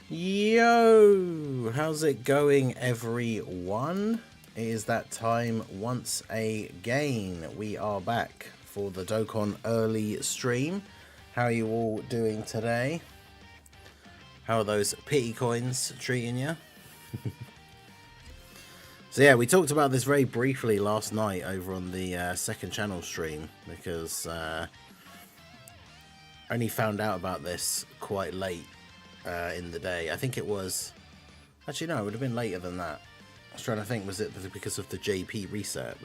Yo, how's it going, everyone? It is that time once again. We are back for the Dokkan early stream. How are you all doing today? How are those pity coins treating you? So yeah, we talked about this very briefly last night over on the second channel stream because I only found out about this quite late in the day. I think it was... Actually, no, it would have been later than that. I was trying to think, was it because of the JP reset?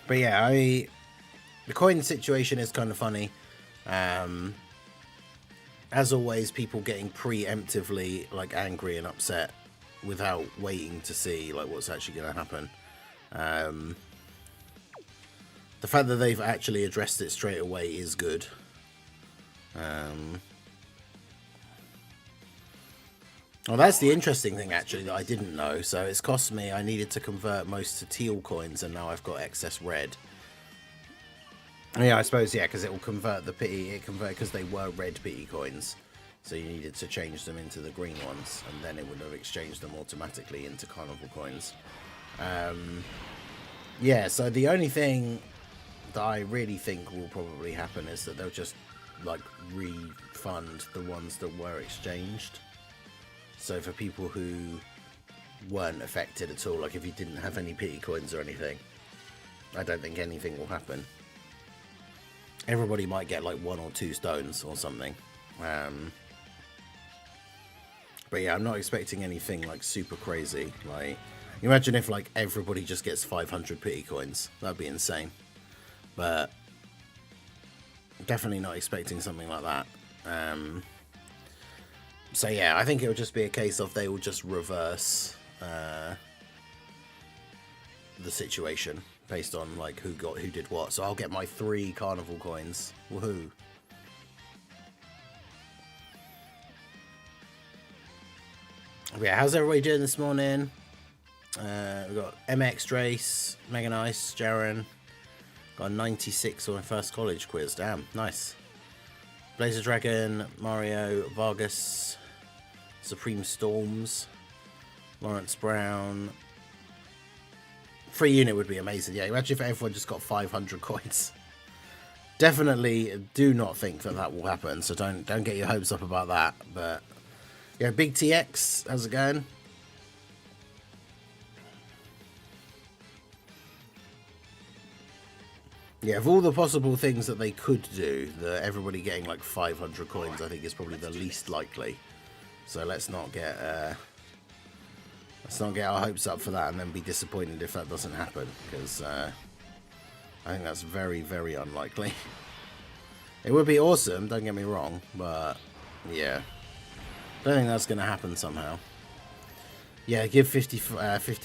But yeah, the coin situation is kind of funny. As always, people getting preemptively like angry and upset without waiting to see like what's actually going to happen. The fact that they've actually addressed it straight away is good. Well, that's the interesting thing actually that I didn't know. So it's cost me, I needed to convert most to teal coins, and now I've got excess red. Yeah, I suppose, yeah, because it will convert the pity, because they were red pity coins, so you needed to change them into the green ones, and then it would have exchanged them automatically into carnival coins. Yeah, so the only thing that I really think will probably happen is that they'll just like refund the ones that were exchanged. So for people who weren't affected at all, like if you didn't have any pity coins or anything, I don't think anything will happen. Everybody might get like 1 or 2 stones or something. But yeah, I'm not expecting anything like super crazy. Like, imagine if like everybody just gets 500 pity coins. That'd be insane. But definitely not expecting something like that. So yeah, I think it will just be a case of they will just reverse the situation based on like who did what. So I'll get my 3 carnival coins. Woohoo! Yeah, how's everybody doing this morning? We've got MX Drace, Mega Nice, Jaren. Got a 96 on my first college quiz. Damn, nice. Blazer Dragon, Mario, Vargas, Supreme Storms, Lawrence Brown. Free unit would be amazing. Yeah, imagine if everyone just got 500 coins. Definitely do not think that that will happen, so don't get your hopes up about that. But yeah, Big TX, how's it going? Yeah, of all the possible things that they could do, everybody getting like 500 coins, I think is probably the least likely. So let's not get our hopes up for that and then be disappointed if that doesn't happen, because I think that's very, very unlikely. It would be awesome, don't get me wrong, but yeah, don't think that's going to happen somehow. Yeah, give 50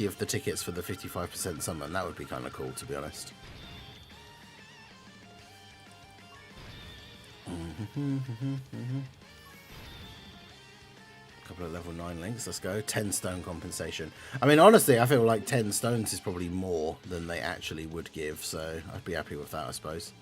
of the tickets for the 55% summon. That would be kind of cool, to be honest. Couple of level 9 links, let's go. 10 stone compensation. I mean, honestly, I feel like 10 stones is probably more than they actually would give, so I'd be happy with that, I suppose.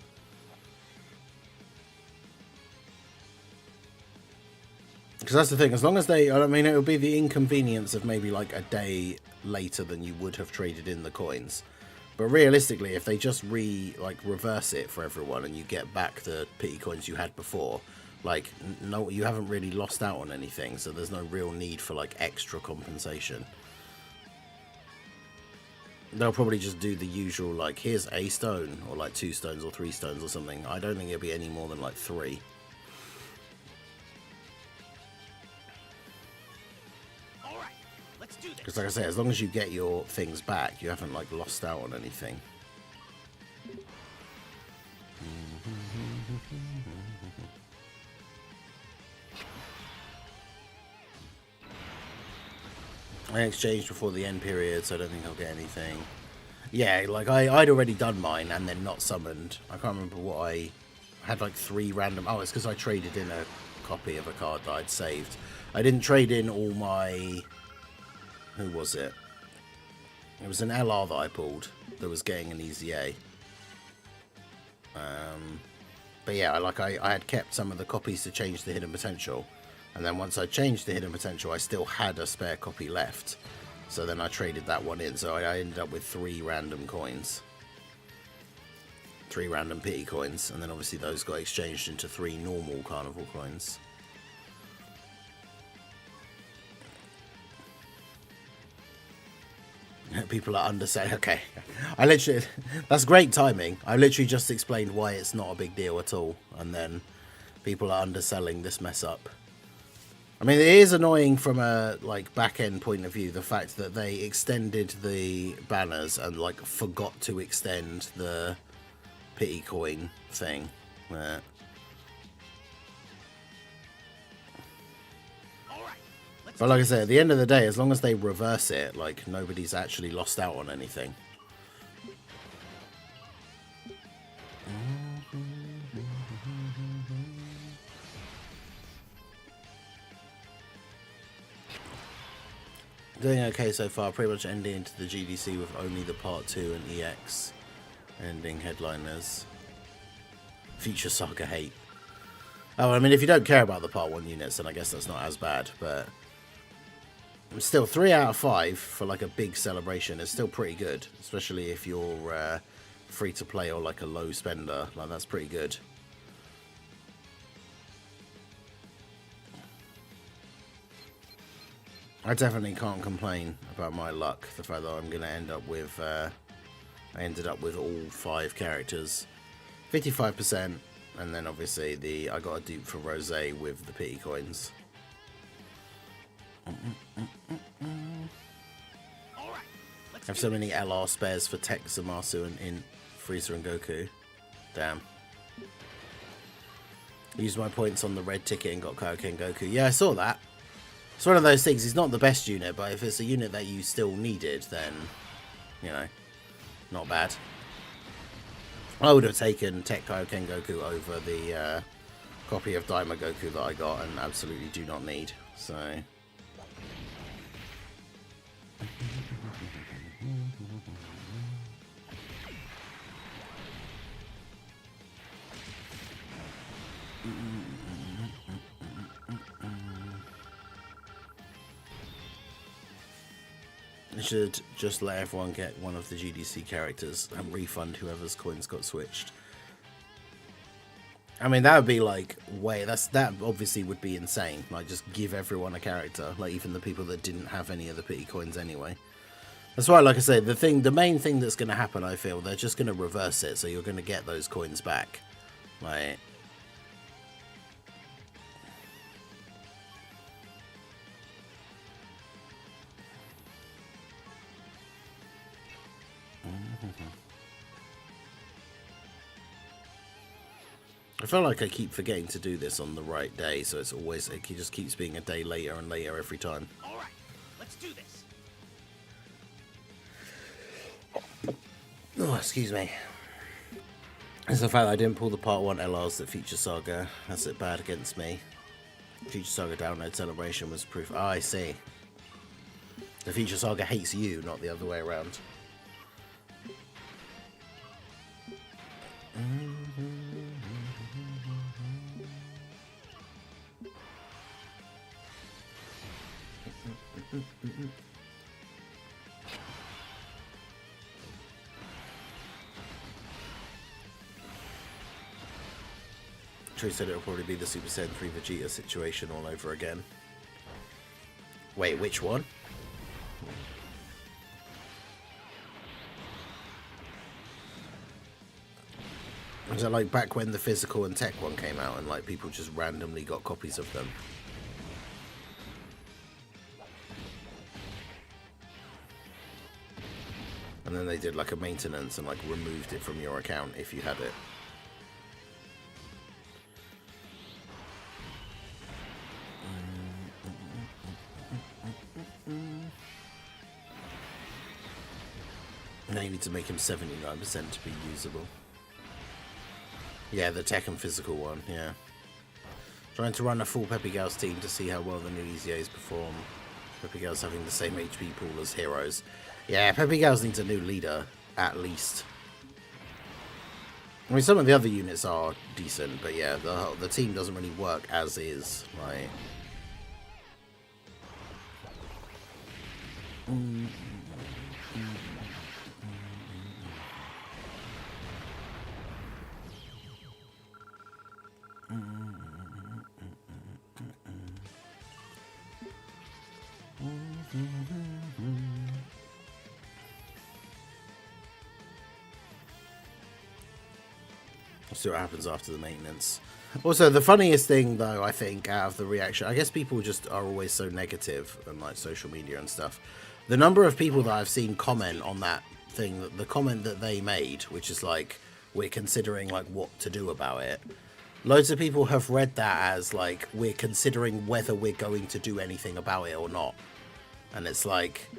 Because that's the thing, as long as they, I mean, it would be the inconvenience of maybe like a day later than you would have traded in the coins. But realistically, if they just reverse it for everyone and you get back the pity coins you had before, like, no, you haven't really lost out on anything, so there's no real need for like extra compensation. They'll probably just do the usual, like, here's a stone, or like 2 stones or 3 stones or something. I don't think it'll be any more than like 3. Because like I say, as long as you get your things back, you haven't like lost out on anything. I exchanged before the end period, so I don't think I'll get anything. Yeah, like I'd already done mine and then not summoned. I can't remember what I had, like 3 random. Oh, it's because I traded in a copy of a card that I'd saved. I didn't trade in all my... Who was it? It was an LR that I pulled that was getting an easy A. But yeah, like I had kept some of the copies to change the hidden potential. And then once I changed the hidden potential, I still had a spare copy left. So then I traded that one in. So I ended up with 3 random coins. 3 random pity coins. And then obviously those got exchanged into 3 normal carnival coins. People are underselling. Okay. I literally... That's great timing. I literally just explained why it's not a big deal at all. And then people are underselling this mess up. I mean, it is annoying from a like back-end point of view, the fact that they extended the banners and like forgot to extend the pity coin thing. But like I said, at the end of the day, as long as they reverse it, like nobody's actually lost out on anything. Doing okay so far, pretty much ending into the GDC with only the Part 2 and EX ending headliners. Future Saga hate. Oh, I mean, if you don't care about the Part 1 units, then I guess that's not as bad, but still, 3 out of 5 for like a big celebration is still pretty good, especially if you're free to play or like a low spender. Like, that's pretty good. I definitely can't complain about my luck. The fact that I'm going to end up with, I ended up with all 5 characters, 55%, and then obviously I got a dupe for Rosé with the pity coins. I have so many LR spares for Tech, Zamasu, and in Frieza and Goku. Damn. Used my points on the red ticket and got Kaioken and Goku. Yeah, I saw that. It's one of those things. He's not the best unit, but if it's a unit that you still needed, then, you know, not bad. I would have taken Tech Kaioken Goku over the copy of Daima Goku that I got and absolutely do not need. So... I should just let everyone get one of the GDC characters and refund whoever's coins got switched. I mean, that would be like that obviously would be insane. Like, just give everyone a character, like even the people that didn't have any of the pity coins anyway. That's why, like I said, the main thing that's going to happen, I feel, they're just going to reverse it, so you're going to get those coins back. Like, I feel like I keep forgetting to do this on the right day, so it just keeps being a day later and later every time. All right, let's do this. Oh, excuse me. It's the fact that I didn't pull the Part 1 LRs that Future Saga has it bad against me. Future Saga Download Celebration was proof. Oh, I see. The Future Saga hates you, not the other way around. True said it'll probably be the Super Saiyan 3 Vegeta situation all over again. Wait, which one? Was it like back when the physical and tech one came out and like people just randomly got copies of them? And then they did like a maintenance and like removed it from your account if you had it. Now you need to make him 79% to be usable. Yeah, the tech and physical one, yeah. Trying to run a full Peppy Gals team to see how well the new EZAs perform. Peppy Gals having the same HP pool as heroes. Yeah, Peppy Gals needs a new leader, at least. I mean, some of the other units are decent, but yeah, the team doesn't really work as is, right? We'll see what happens after the maintenance. Also, the funniest thing, though, I think, out of the reaction, I guess people just are always so negative on like social media and stuff. The number of people that I've seen comment on that thing, the comment that they made, which is like, we're considering like what to do about it. Loads of people have read that as like, we're considering whether we're going to do anything about it or not. And it's like,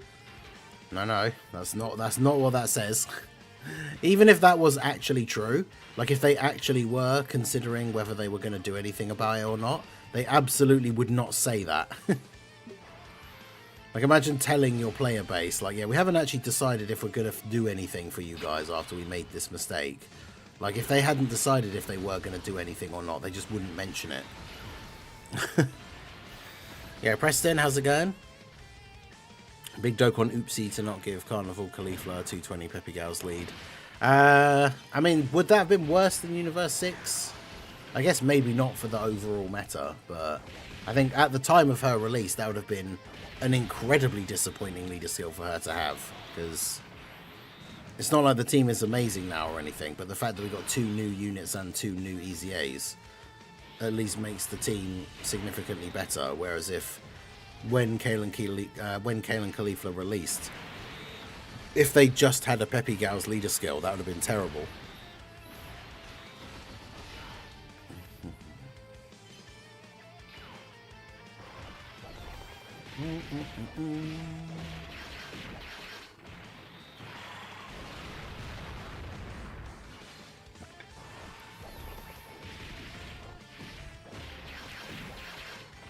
no, that's not what that says. Even if that was actually true, like if they actually were considering whether they were going to do anything about it or not, they absolutely would not say that. Like imagine telling your player base, like, yeah, we haven't actually decided if we're going to do anything for you guys after we made this mistake. Like if they hadn't decided if they were going to do anything or not, they just wouldn't mention it. Yeah, Preston, how's it going? Big Dokkan oopsie to not give Carnival Cauliflower 220 Peppy Gal's lead. I mean, would that have been worse than Universe 6? I guess maybe not for the overall meta, but I think at the time of her release, that would have been an incredibly disappointing leader skill for her to have, because it's not like the team is amazing now or anything, but the fact that we've got 2 new units and 2 new EZAs at least makes the team significantly better, whereas if when Kaelin Caulifla released, if they just had a Peppy Gal's leader skill, that would have been terrible.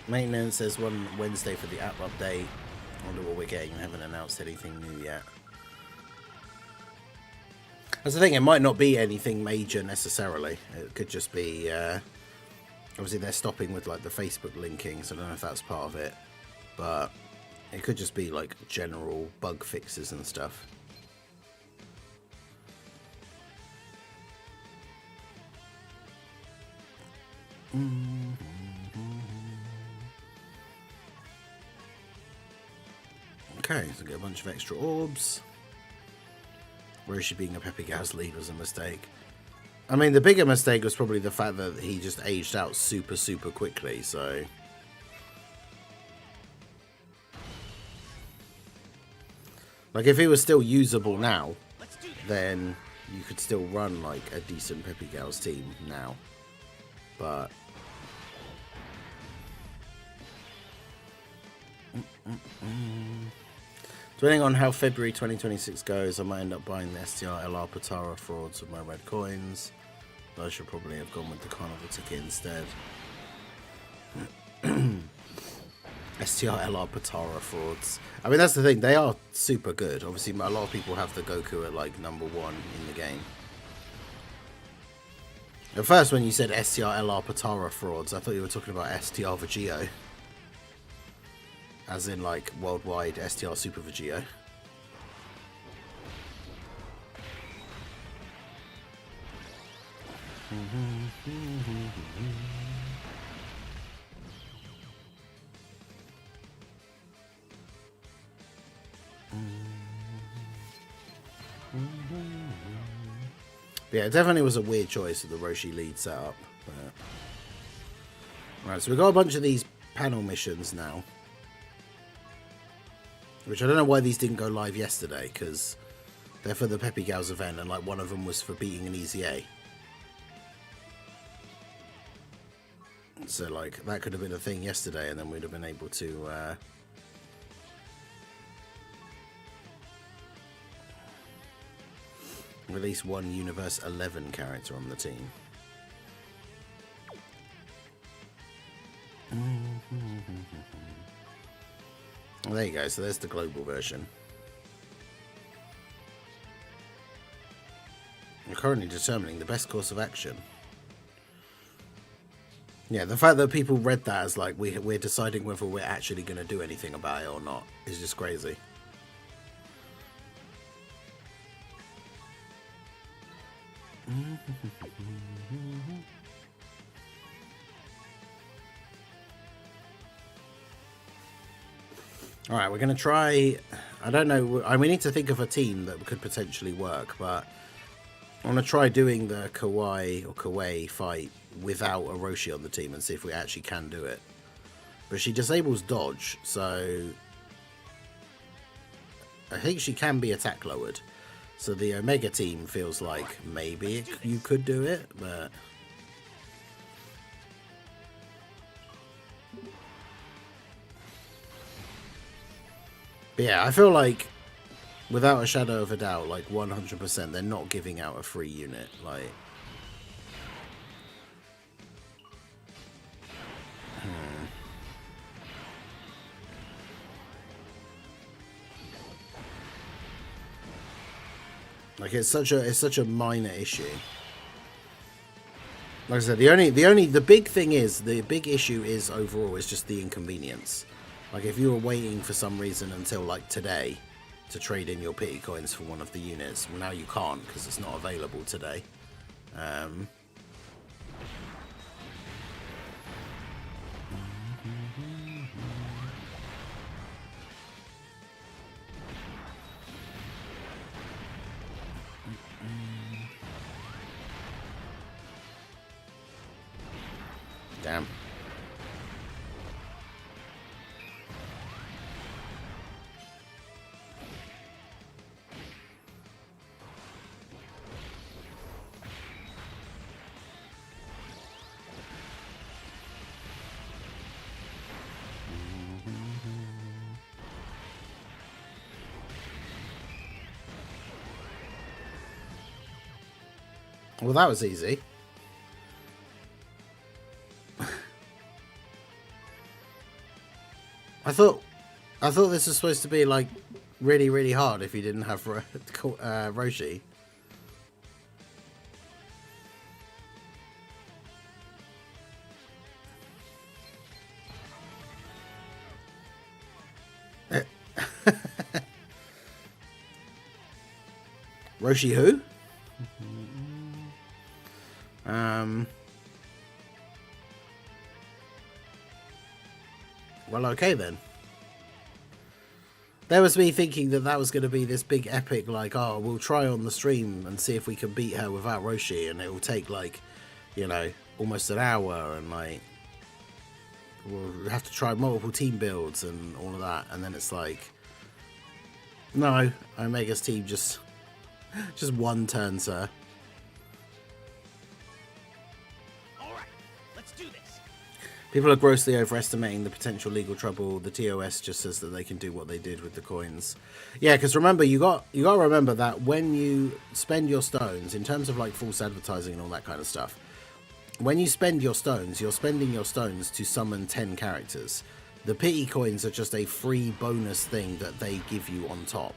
Maintenance says one Wednesday for the app update. I wonder what we're getting. We haven't announced anything new yet. That's the thing, it might not be anything major necessarily. It could just be, obviously they're stopping with like the Facebook linking, so I don't know if that's part of it. But it could just be like general bug fixes and stuff. Okay, so get a bunch of extra orbs. Where is she being a Peppy Gal's lead was a mistake. I mean, the bigger mistake was probably the fact that he just aged out super quickly, so... Like, if he was still usable now, then you could still run, like, a decent Peppy Gal's team now. But... Depending on how February 2026 goes, I might end up buying the STR LR Patara frauds with my red coins. But I should probably have gone with the Carnival ticket instead. STR LR Patara frauds. I mean, that's the thing. They are super good. Obviously, a lot of people have the Goku at, like, #1 in the game. At first, when you said STR LR Patara frauds, I thought you were talking about STR Vegio. As in, like, worldwide STR Super Vegio. Yeah, it definitely was a weird choice of the Roshi lead setup. But... Right, so we've got a bunch of these panel missions now. Which I don't know why these didn't go live yesterday, because they're for the Peppy Gal's event, and like one of them was for beating an EZA. So like that could have been a thing yesterday, and then we'd have been able to release one Universe 11 character on the team. Well, there you go, so there's the global version. You're currently determining the best course of action. Yeah, the fact that people read that as like we're deciding whether we're actually going to do anything about it or not is just crazy. Alright, we're going to try... I don't know, we need to think of a team that could potentially work, but I want to try doing the Kawaii fight without a Roshi on the team and see if we actually can do it. But she disables dodge, so I think she can be attack lowered. So the Omega team feels like maybe you could do it, but... But yeah, I feel like, without a shadow of a doubt, like 100%, they're not giving out a free unit. Like, like it's such a minor issue. Like I said, the big thing is, the big issue is overall is just the inconvenience. Like if you were waiting for some reason until like today to trade in your pity coins for one of the units, well now you can't because it's not available today. Damn. Well, that was easy. I thought this was supposed to be like really, really hard if you didn't have Roshi. Roshi who? Well, okay then. There was me thinking that was going to be this big epic, like, oh, we'll try on the stream and see if we can beat her without Roshi, and it will take, like, you know, almost an hour, and, like, we'll have to try multiple team builds and all of that, and then it's like, no, Omega's team just one turns her. People are grossly overestimating the potential legal trouble. The TOS just says that they can do what they did with the coins. Yeah, because remember, you got to remember that when you spend your stones, in terms of like false advertising and all that kind of stuff, when you spend your stones, you're spending your stones to summon 10 characters. The pity coins are just a free bonus thing that they give you on top.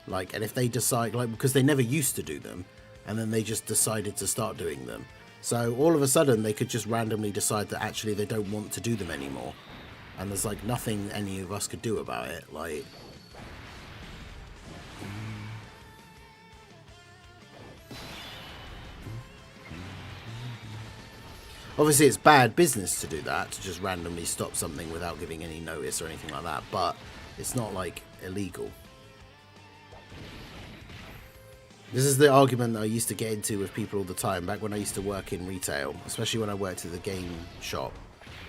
Like, and if they decide, like, because they never used to do them, and then they just decided to start doing them. So all of a sudden they could just randomly decide that actually they don't want to do them anymore. And there's like nothing any of us could do about it. Like, obviously it's bad business to do that, to just randomly stop something without giving any notice or anything like that, but it's not like illegal. This is the argument that I used to get into with people all the time back when I used to work in retail, especially when I worked at the game shop,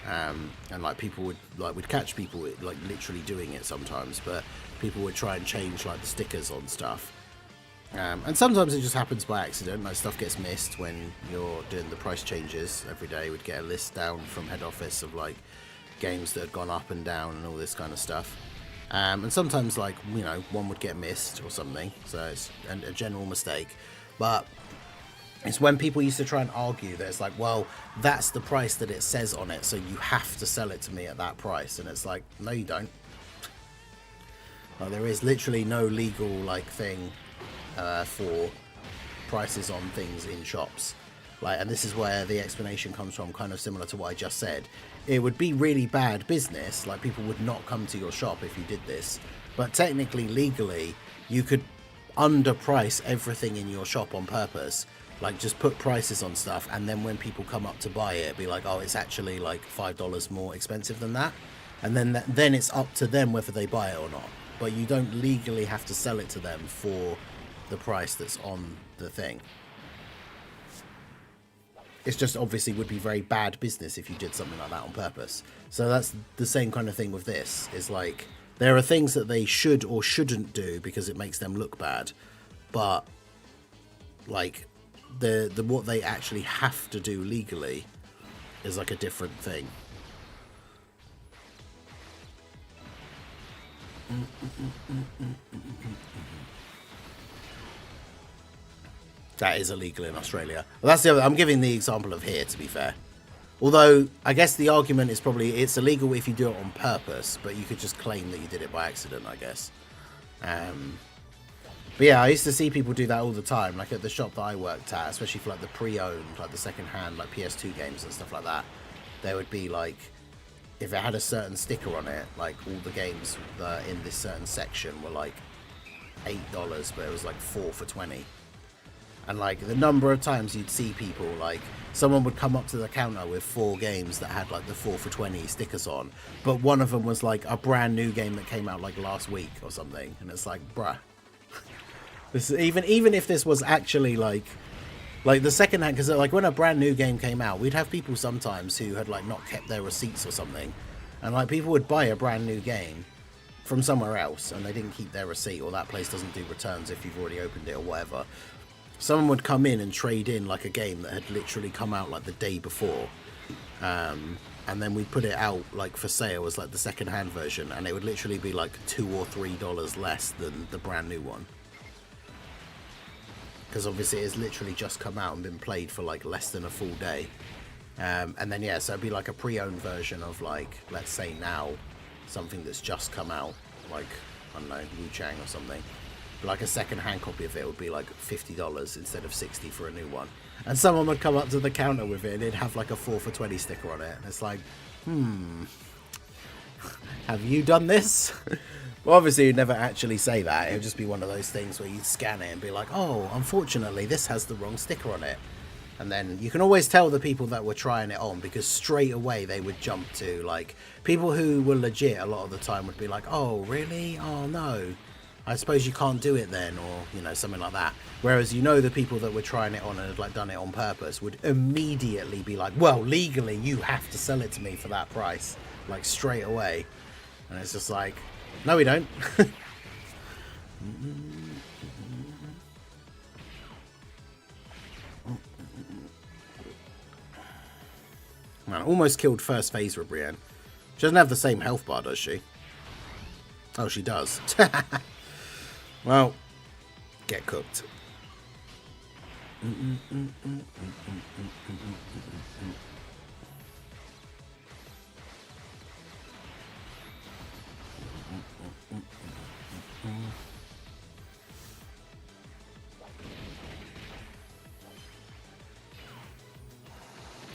and like people would catch people like literally doing it sometimes, but people would try and change like the stickers on stuff, and sometimes it just happens by accident. Like stuff gets missed when you're doing the price changes every day. We'd get a list down from head office of like games that had gone up and down and all this kind of stuff. And sometimes, like, you know, one would get missed or something, so it's a general mistake. But it's when people used to try and argue that it's like, well, that's the price that it says on it, so you have to sell it to me at that price. And it's like, no, you don't. Like, there is literally no legal, like, thing for prices on things in shops. Like, and this is where the explanation comes from, kind of similar to what I just said. It would be really bad business, like people would not come to your shop if you did this. But technically, legally, you could underprice everything in your shop on purpose. Like, just put prices on stuff, and then when people come up to buy it, be like, oh, it's actually like $5 more expensive than that. And then it's up to them whether they buy it or not. But you don't legally have to sell it to them for the price that's on the thing. It's just obviously would be very bad business if you did something like that on purpose. So that's the same kind of thing with this. Is like, there are things that they should or shouldn't do because it makes them look bad. But like the what they actually have to do legally is like a different thing. That is illegal in Australia. Well, that's the other. I'm giving the example of here, to be fair. Although, I guess the argument is probably it's illegal if you do it on purpose, but you could just claim that you did it by accident, I guess. But yeah, I used to see people do that all the time, like at the shop that I worked at, especially for like the pre-owned, like the second-hand, like PS2 games and stuff like that. There would be like, if it had a certain sticker on it, like all the games in this certain section were like $8, but it was like 4 for $20. And like the number of times you'd see people, like someone would come up to the counter with 4 games that had like the 4 for $20 stickers on, but one of them was like a brand new game that came out like last week or something, and it's like, bruh, this is, even if this was actually like the second hand, because like when a brand new game came out, we'd have people sometimes who had like not kept their receipts or something, and like people would buy a brand new game from somewhere else and they didn't keep their receipt, or that place doesn't do returns if you've already opened it or whatever. Someone would come in and trade in like a game that had literally come out like the day before, and then we'd put it out like for sale as like the second hand version, and it would literally be like $2 or $3 less than the brand new one, because obviously it's literally just come out and been played for like less than a full day. And then yeah, so it'd be like a pre-owned version of like, let's say now, something that's just come out, like I don't know, Wu Chang or something. Like a second-hand copy of it would be like $50 instead of $60 for a new one. And someone would come up to the counter with it and it'd have like a 4 for $20 sticker on it. And it's like, have you done this? Well, obviously you'd never actually say that. It would just be one of those things where you'd scan it and be like, oh, unfortunately this has the wrong sticker on it. And then you can always tell the people that were trying it on, because straight away they would jump to like, people who were legit a lot of the time would be like, oh, really? Oh, no. I suppose you can't do it then, or, you know, something like that. Whereas, you know, the people that were trying it on and had, like, done it on purpose would immediately be like, well, legally, you have to sell it to me for that price. Like, straight away. And it's just like, no, we don't. Man, almost killed first phase with Brianne. She doesn't have the same health bar, does she? Oh, she does. Well, get cooked.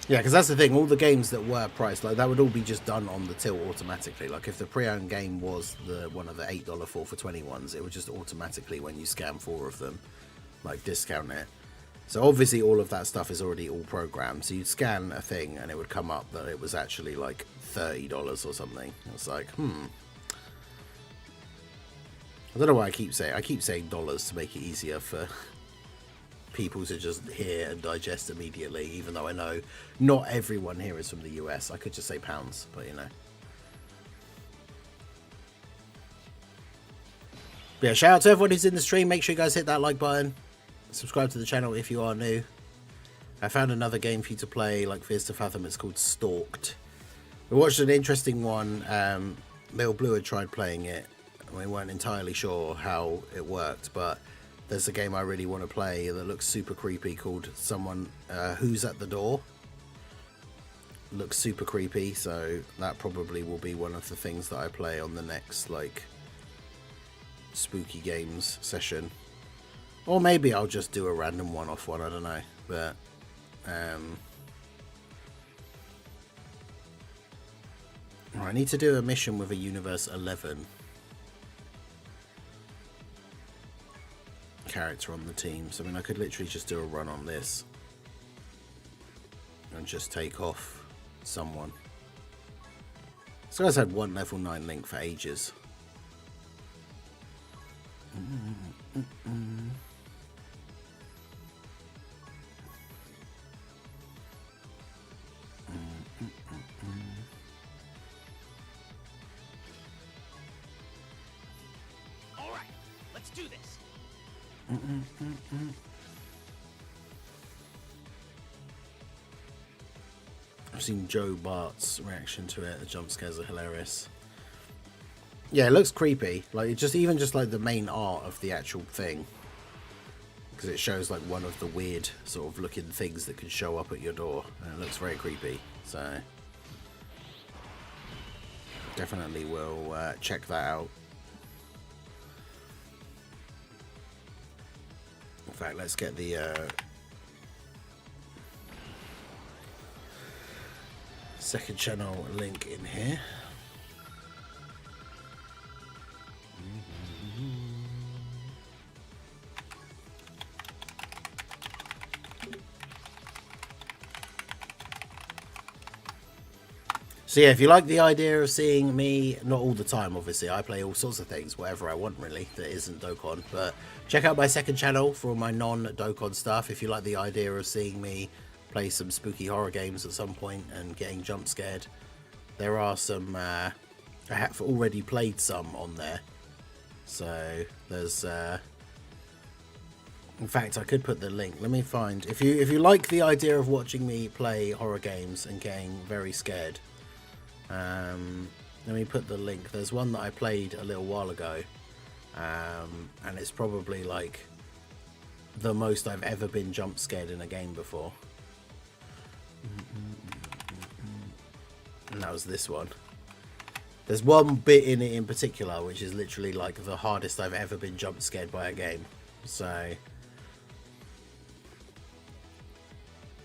Yeah, because that's the thing, all the games that were priced, like that would all be just done on the till automatically. Like if the pre-owned game was one of the $8 4 for $20 ones, it would just automatically, when you scan 4 of them, like discount it. So obviously all of that stuff is already all programmed. So you'd scan a thing and it would come up that it was actually like $30 or something. It's like, I don't know why I keep saying dollars to make it easier for people to just hear and digest immediately, even though I know not everyone here is from the US. I could just say pounds, but you know. But yeah, shout out to everyone who's in the stream. Make sure you guys hit that like button. Subscribe to the channel if you are new. I found another game for you to play, like Fears to Fathom. It's called Stalked. We watched an interesting one. Little Blue had tried playing it. We weren't entirely sure how it worked, but there's a game I really want to play that looks super creepy called Someone Who's at the Door. Looks super creepy, so that probably will be one of the things that I play on the next like spooky games session. Or maybe I'll just do a random one-off one, I don't know. But, I need to do a mission with a Universe 11 character on the team. So, I mean, I could literally just do a run on this. And just take off someone. This guy's had one level 9 Link for ages. All right, let's do this. I've seen Joe Bart's reaction to it. The jump scares are hilarious. Yeah, it looks creepy. Like, it just even just like the main art of the actual thing, because it shows like one of the weird sort of looking things that could show up at your door, and it looks very creepy. So definitely will check that out. In fact, let's get the second channel link in here. So yeah, if you like the idea of seeing me, not all the time obviously, I play all sorts of things, whatever I want really, that isn't Dokkan, but check out my second channel for all my non-Dokkan stuff. If you like the idea of seeing me play some spooky horror games at some point and getting jump scared, there are some, I have already played some on there. So there's, in fact I could put the link, let me find, if you like the idea of watching me play horror games and getting very scared, let me put the link. There's one that I played a little while ago, and it's probably like the most I've ever been jump scared in a game before. And that was this one. There's one bit in it in particular which is literally like the hardest I've ever been jump scared by a game. So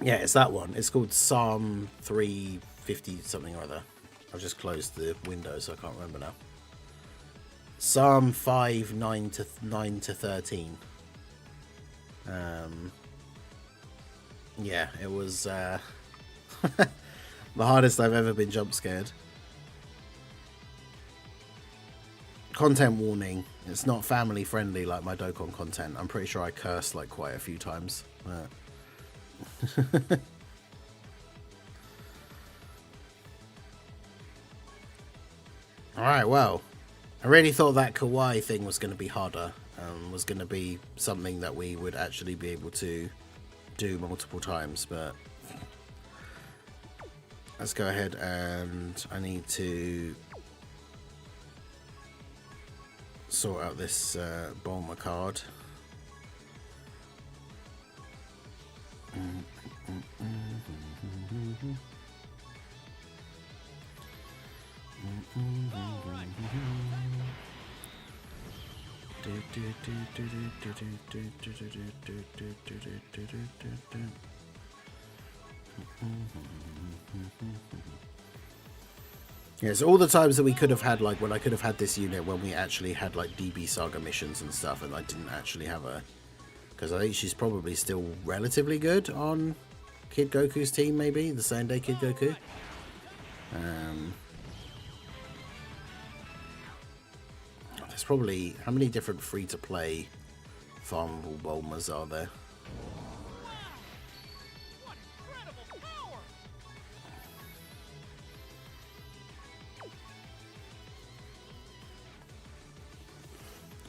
yeah, it's that one. It's called Psalm 350 something or other. I've just closed the window so I can't remember now. Psalm 5, 9 to 13. Yeah, it was the hardest I've ever been jump scared. Content warning, it's not family friendly like my Dokkan content. I'm pretty sure I cursed like quite a few times. Alright, well, I really thought that Kawaii thing was going to be harder, was going to be something that we would actually be able to do multiple times, but let's go ahead and I need to sort out this Bulma card. Yeah, so all the times that we could have had, like when I could have had this unit when we actually had like DB Saga missions and stuff, and I didn't actually have her, because I think she's probably still relatively good on Kid Goku's team, maybe the same day Kid Goku. There's probably, how many different free-to-play farmable Bulmas are there? What incredible power!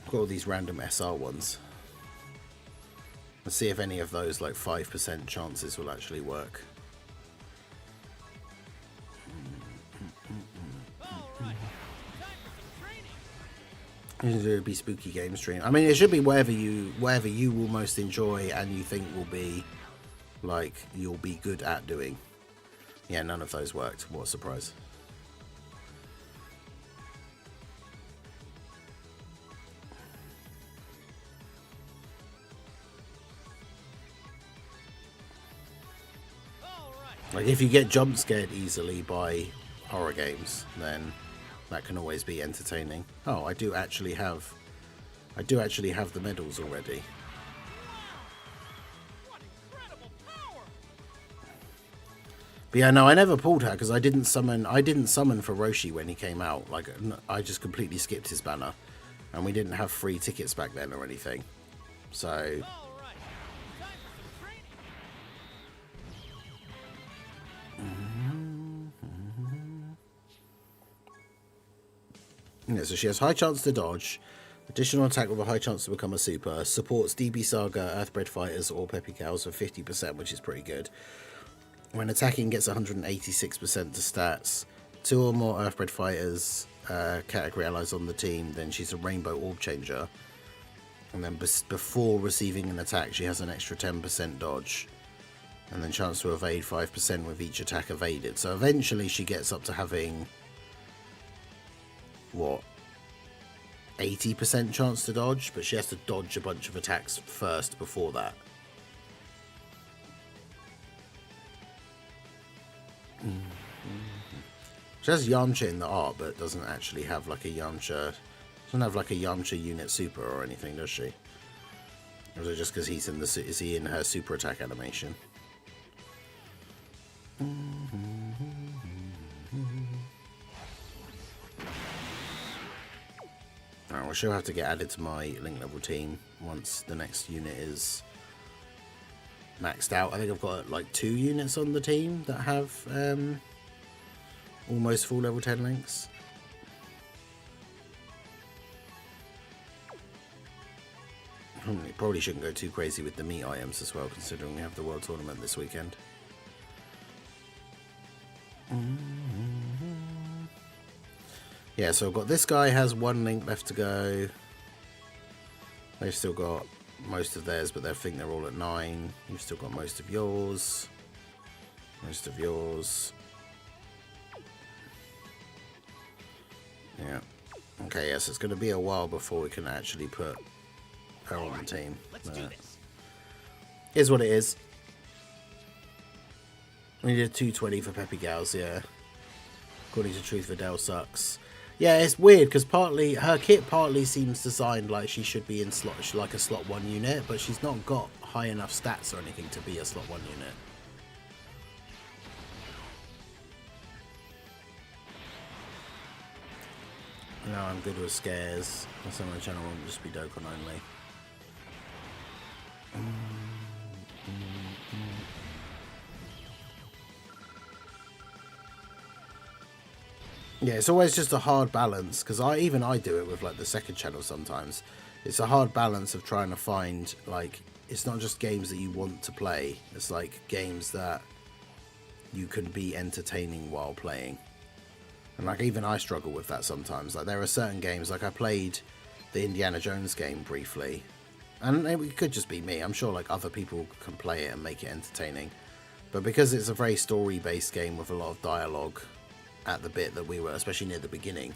I've got all these random SR ones. Let's see if any of those like 5% chances will actually work. It would be spooky game stream. I mean, it should be whatever you will most enjoy and you think will be like you'll be good at doing. Yeah, none of those worked. What a surprise. Like, if you get jump scared easily by horror games, then that can always be entertaining. Oh, I do actually have the medals already. What incredible power! But yeah, no, I never pulled her because I didn't summon for Roshi when he came out. Like, I just completely skipped his banner, and we didn't have free tickets back then or anything. So All right, time for some training. yeah, so she has high chance to dodge, additional attack with a high chance to become a super, supports DB Saga, Earthbred Fighters, or Peppy Cows for 50%, which is pretty good. When attacking, gets 186% to stats. 2 or more Earthbred Fighters category allies on the team, then she's a Rainbow Orb Changer. And then before receiving an attack, she has an extra 10% dodge. And then chance to evade 5% with each attack evaded. So eventually she gets up to having, what, 80% chance to dodge? But she has to dodge a bunch of attacks first before that. She has Yamcha in the art, but doesn't actually have like a Yamcha. Doesn't have like a Yamcha unit super or anything, does she? Or is it just because he's in the? Is he in her super attack animation? Alright, well, she'll have to get added to my link level team once the next unit is maxed out. I think I've got like 2 units on the team that have almost full level 10 links. Probably shouldn't go too crazy with the meat items as well, considering we have the World Tournament this weekend. Yeah, so I've got this guy has 1 link left to go. They've still got most of theirs, but they think they're all at 9. You've still got most of yours. Most of yours. Yeah. Okay, yes, it's going to be a while before we can actually put her on the team. Let's do this. Is what it is. We did 220 for Peppy Gals, yeah. According to Truth Vidal sucks. Yeah, it's weird because partly her kit partly seems designed like she should be in slot, like a slot 1 unit, but she's not got high enough stats or anything to be a slot 1 unit. No, I'm good with scares. That's on my channel won't just be Dokkan only. Yeah, it's always just a hard balance because I do it with like the second channel sometimes. It's a hard balance of trying to find, like, it's not just games that you want to play. It's like games that you can be entertaining while playing. And like even I struggle with that sometimes. Like there are certain games, like I played the Indiana Jones game briefly, and it could just be me. I'm sure like other people can play it and make it entertaining. But because it's a very story-based game with a lot of dialogue at the bit that we were, especially near the beginning,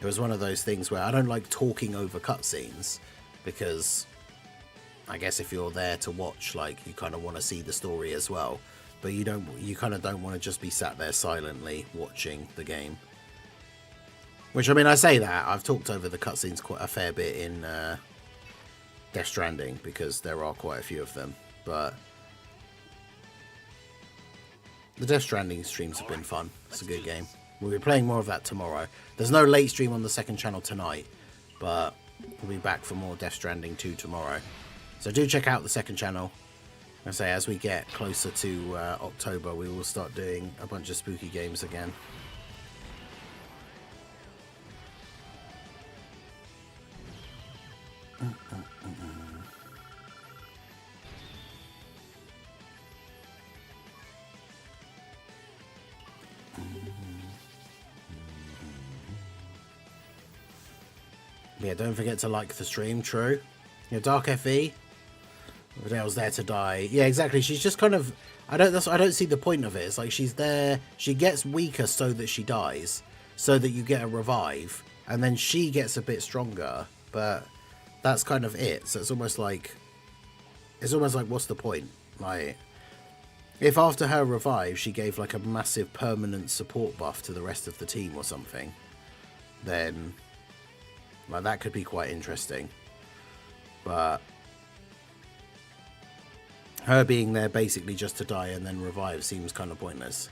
it was one of those things where I don't like talking over cutscenes because I guess if you're there to watch, like you kind of want to see the story as well. But you kind of don't want to just be sat there silently watching the game. Which, I mean, I say that, I've talked over the cutscenes quite a fair bit in Death Stranding, because there are quite a few of them. But the Death Stranding streams have been fun. It's a good game. We'll be playing more of that tomorrow. There's no late stream on the second channel tonight, but we'll be back for more Death Stranding 2 tomorrow. So do check out the second channel. I say as we get closer to October, we will start doing a bunch of spooky games again. Yeah, don't forget to like the stream, true. Dark FE. Vidal's there to die. Yeah, exactly. She's just kind of, I don't see the point of it. It's like she's there, she gets weaker so that she dies, so that you get a revive, and then she gets a bit stronger, but that's kind of it. So it's almost like what's the point? Like, If after her revive she gave like a massive permanent support buff to the rest of the team or something, then like that could be quite interesting. But her being there basically just to die and then revive seems kind of pointless.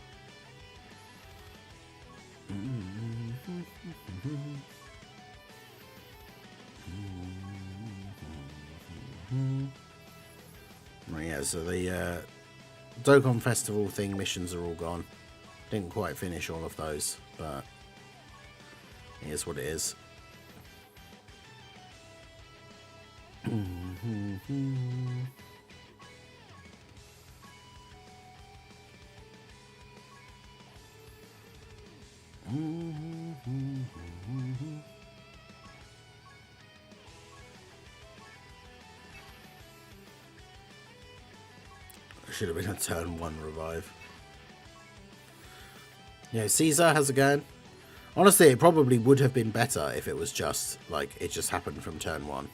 Right, yeah, so the Dokkan Festival thing missions are all gone. Didn't quite finish all of those, but here's what it is. Should have been a turn 1 revive. Yeah, Caesar, how's it going? Honestly, it probably would have been better if it was just, like, it just happened from turn 1.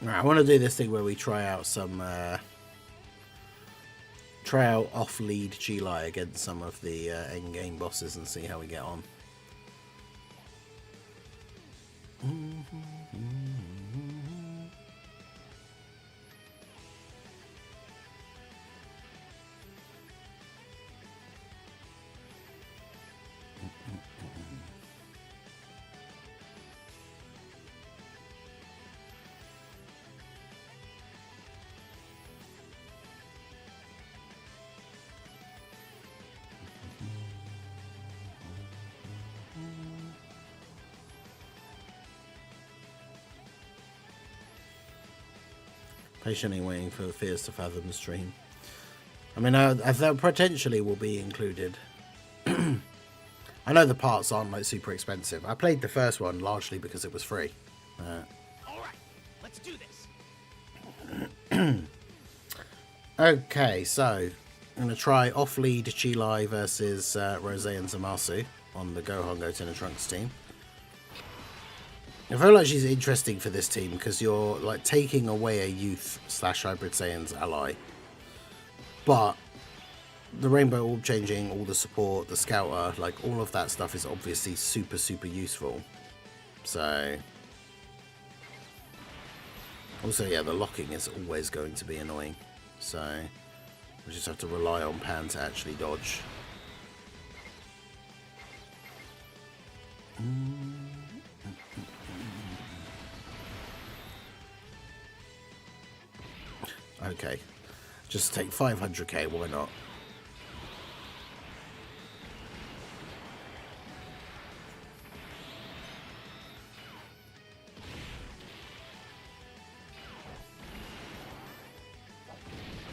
Right, I want to do this thing where we try out some off-lead G-Lai against some of the end-game bosses and see how we get on. Patiently waiting for Fears to Fathom the stream. I mean, that potentially will be included. I know the parts aren't like super expensive. I played the first one largely because it was free. All right, let's do this. Okay, so I'm going to try off-lead Chi-Lai versus Rose and Zamasu on the Gohan Goten and Trunks team. I feel like she's interesting for this team because you're like taking away a youth / Hybrid Saiyan's ally. But the Rainbow Orb changing, all the support, the Scouter, like all of that stuff is obviously super, super useful. So also, yeah, the locking is always going to be annoying. So we just have to rely on Pan to actually dodge. Okay, just take 500k, why not?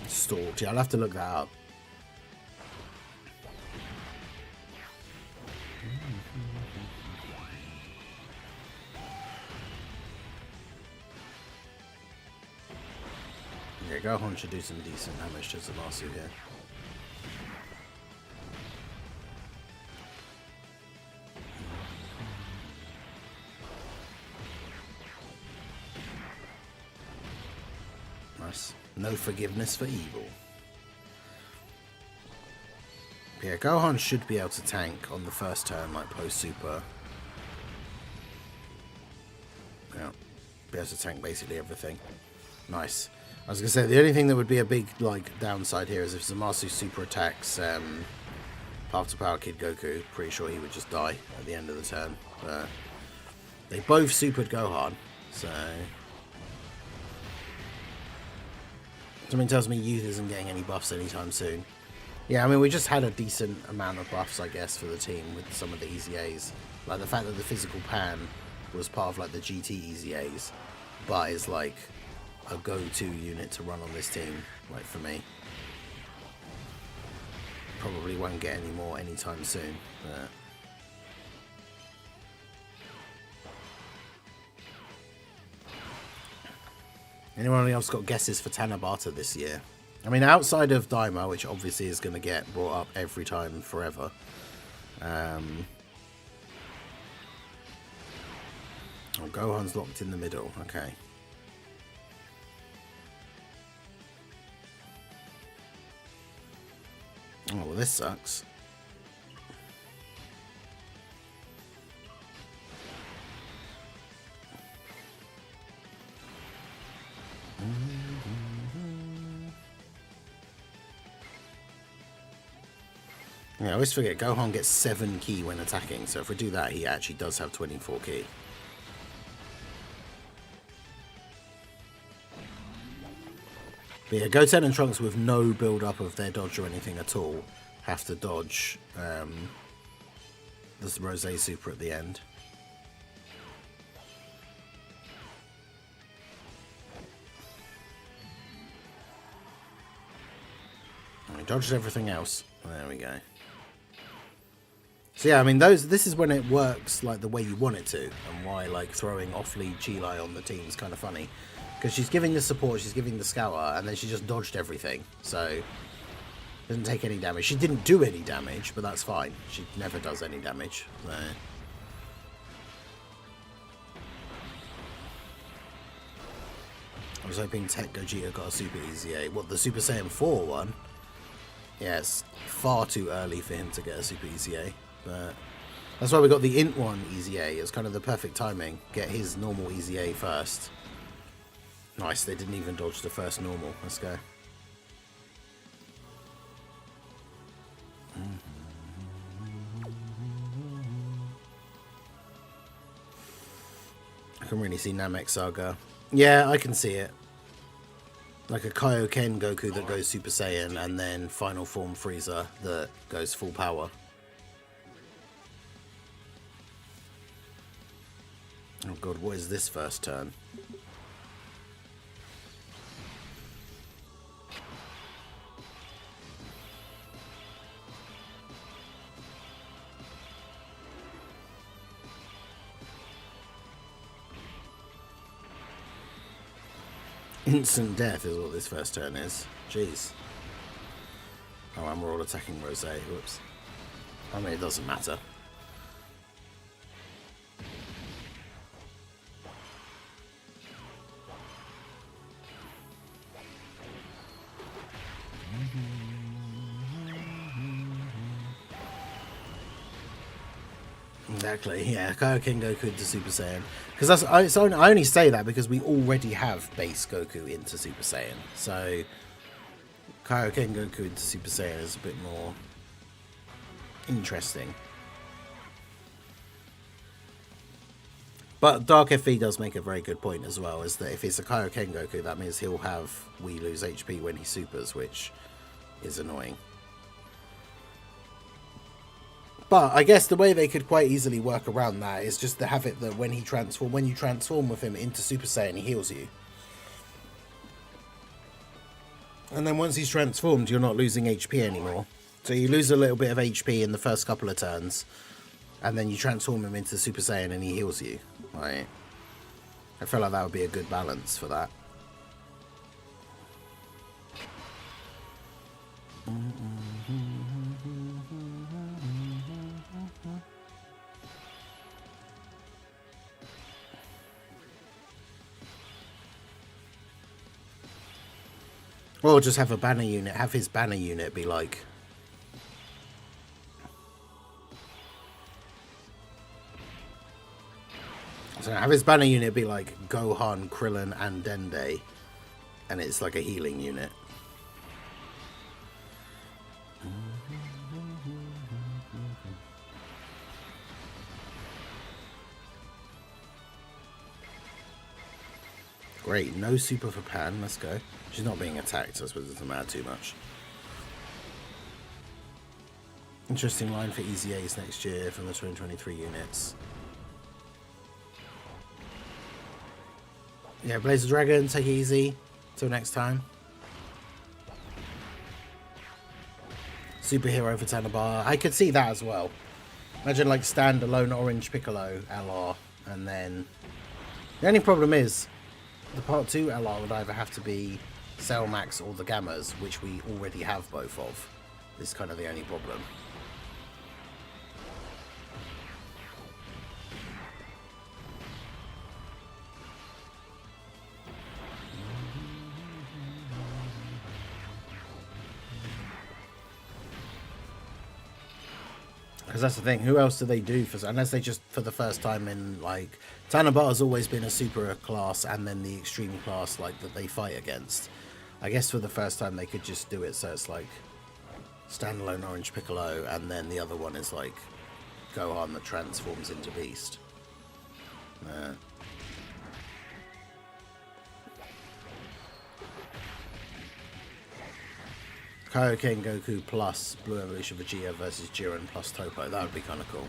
Stalked, yeah, I'll have to look that up. Yeah, Gohan should do some decent damage to Zamasu here. Nice. No forgiveness for evil. Yeah, Gohan should be able to tank on the first turn, like post-super. Yeah, be able to tank basically everything. Nice. I was going to say, the only thing that would be a big like downside here is if Zamasu super attacks Path to Power Kid Goku. Pretty sure he would just die at the end of the turn. But they both supered Gohan, so something tells me Youth isn't getting any buffs anytime soon. Yeah, I mean, we just had a decent amount of buffs, I guess, for the team with some of the Easy A's. Like the fact that the physical Pan was part of like the GT Easy A's, but is like a go-to unit to run on this team, like for me. Probably won't get any more anytime soon, but Anyone else got guesses for Tanabata this year? I mean, outside of Daima, which obviously is going to get brought up every time forever. Oh, Gohan's locked in the middle. Okay. Oh, well, this sucks. Yeah, I always forget Gohan gets 7 ki when attacking, so if we do that, he actually does have 24 ki. But yeah, Goten and Trunks with no build-up of their dodge or anything at all have to dodge this Rose Super at the end. And we dodged everything else. There we go. So yeah, I mean, this is when it works like the way you want it to, and why like throwing off-lead Chilai on the team is kind of funny. Because she's giving the support, she's giving the scour, and then she just dodged everything. So, doesn't take any damage. She didn't do any damage, but that's fine. She never does any damage. So. I was hoping Tech Gogeta got a Super EZA. What, the Super Saiyan 4 one? Yeah, it's far too early for him to get a Super EZA. But that's why we got the Int 1 EZA. It was kind of the perfect timing. Get his normal EZA first. Nice, they didn't even dodge the first normal. Let's go. I can really see Namek Saga. Yeah, I can see it. Like a Kaioken Goku that goes Super Saiyan, and then Final Form Frieza that goes full power. Oh god, what is this first turn? Instant death is what this first turn is. Jeez. Oh, and we're all attacking Rose. Whoops. I mean, it doesn't matter. Exactly, yeah. Kaioken Goku into Super Saiyan. Because I only say that because we already have base Goku into Super Saiyan. So Kaioken Goku into Super Saiyan is a bit more interesting. But Dark FE does make a very good point as well, is that if it's a Kaioken Goku, that means he'll have we lose HP when he supers, which is annoying. But I guess the way they could quite easily work around that is just to have it that when you transform with him into Super Saiyan, he heals you. And then once he's transformed, you're not losing HP anymore. So you lose a little bit of HP in the first couple of turns, and then you transform him into Super Saiyan and he heals you. Right? I feel like that would be a good balance for that. Or just have a banner unit, have his banner unit be like... So have his banner unit be like Gohan, Krillin, and Dende. And it's like a healing unit. Great, no super for Pan, let's go. She's not being attacked, so I suppose it doesn't matter too much. Interesting line for EZAs next year from the 2023 units. Yeah, Blaze the Dragon, take it easy. Till next time. Superhero for Tanabata. I could see that as well. Imagine like standalone Orange Piccolo LR, and then... The only problem is... the part 2 LR would either have to be Cell Max or the Gammas, which we already have both of. This is kind of the only problem. Because that's the thing, who else do they do for, unless they just for the first time in like Tanabata's always been a super class and then the extreme class like that they fight against. I guess for the first time they could just do it so it's like standalone Orange Piccolo and then the other one is like Gohan that transforms into Beast. Kaioken Goku plus Blue Evolution Vegeta versus Jiren plus Toppo. That would be kind of cool.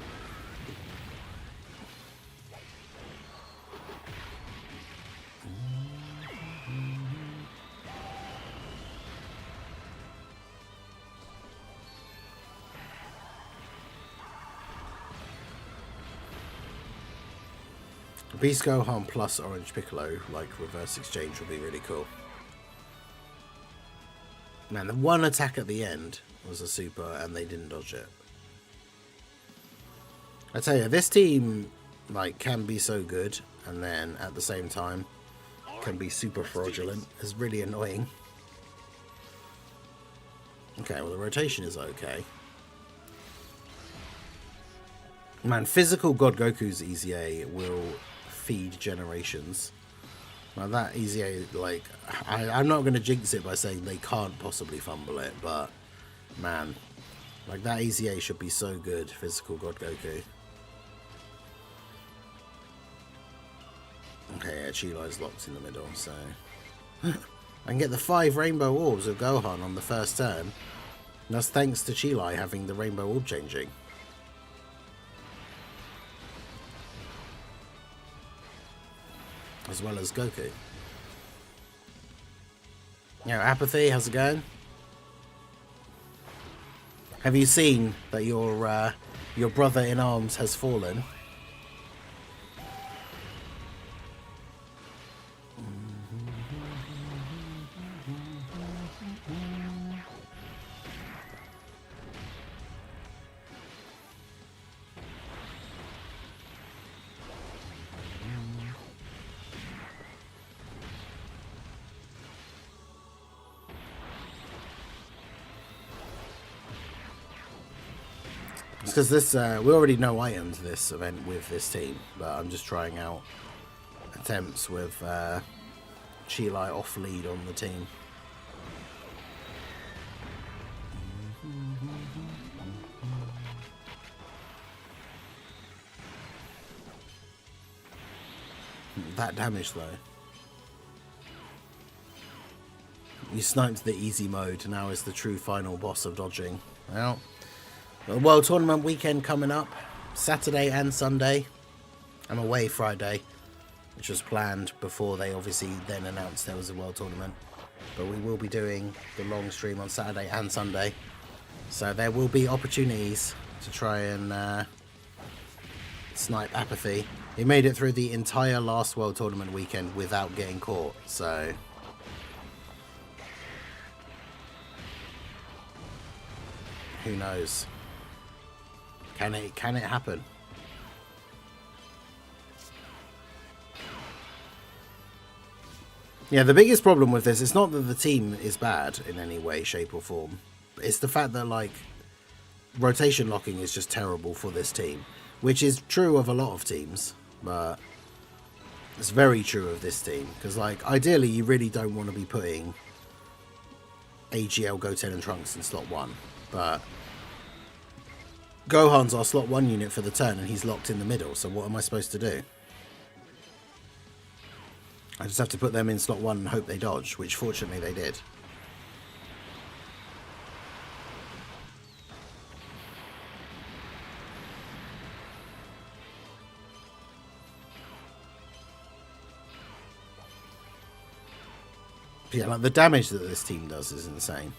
Beast Gohan plus Orange Piccolo, like reverse exchange, would be really cool. Man, the one attack at the end was a super and they didn't dodge it. I tell you, this team like can be so good and then at the same time can be super fraudulent. It's really annoying. Okay, well the rotation is okay. Man, physical God Goku's EZA will feed generations. Now that EZA, like, I'm not going to jinx it by saying they can't possibly fumble it, but man, like that EZA should be so good, physical God Goku. Okay, yeah, Chilai's locked in the middle, so I can get the 5 rainbow orbs of Gohan on the first turn. And that's thanks to Chilai having the rainbow orb changing. As well as Goku. Yeah, Apathy, how's it going? Have you seen that your brother in arms has fallen? Because this, we already know items this event with this team, but I'm just trying out attempts with Chilai off lead on the team. That damage though. You sniped the easy mode, now is the true final boss of dodging. Well. The World Tournament weekend coming up, Saturday and Sunday. I'm away Friday, which was planned before they obviously then announced there was a World Tournament. But we will be doing the long stream on Saturday and Sunday. So there will be opportunities to try and snipe Apathy. He made it through the entire last World Tournament weekend without getting caught, so who knows? Can it happen? Yeah, the biggest problem with this is not that the team is bad in any way, shape or form. It's the fact that like rotation locking is just terrible for this team, which is true of a lot of teams, but it's very true of this team because like ideally you really don't want to be putting AGL, Goten and Trunks in slot 1, but Gohan's our slot 1 unit for the turn and he's locked in the middle, so what am I supposed to do? I just have to put them in slot 1 and hope they dodge, which fortunately they did. Yeah, like the damage that this team does is insane.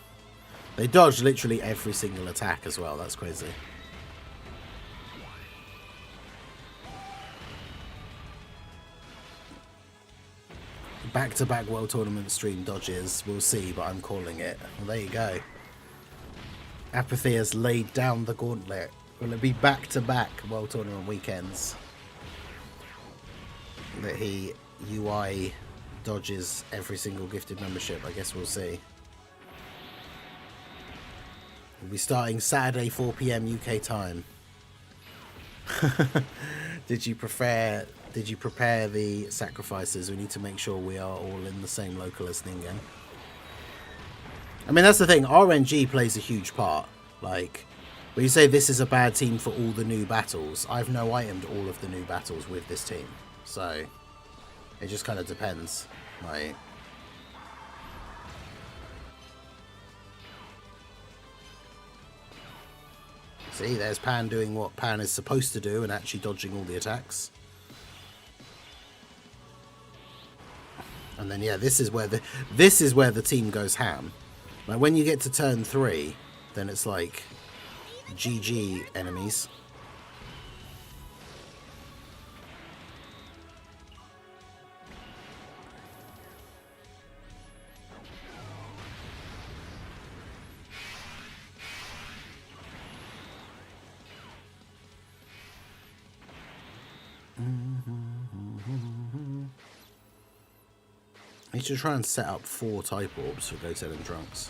They dodge literally every single attack as well, that's crazy. Back-to-back World Tournament stream dodges. We'll see, but I'm calling it. Well, there you go. Apathy has laid down the gauntlet. Will it be back-to-back World Tournament weekends that he UI dodges every single gifted membership? I guess we'll see. We'll be starting Saturday 4 PM UK time. Did you prepare the sacrifices? We need to make sure we are all in the same local as Ningen. I mean, that's the thing. RNG plays a huge part. Like, when you say this is a bad team for all the new battles, I've no itemed all of the new battles with this team. So, it just kind of depends. Like, see, there's Pan doing what Pan is supposed to do and actually dodging all the attacks. And then yeah, this is where the team goes ham. Like when you get to turn 3, then it's like GG enemies. I need to try and set up 4 type orbs for Goten and Trunks.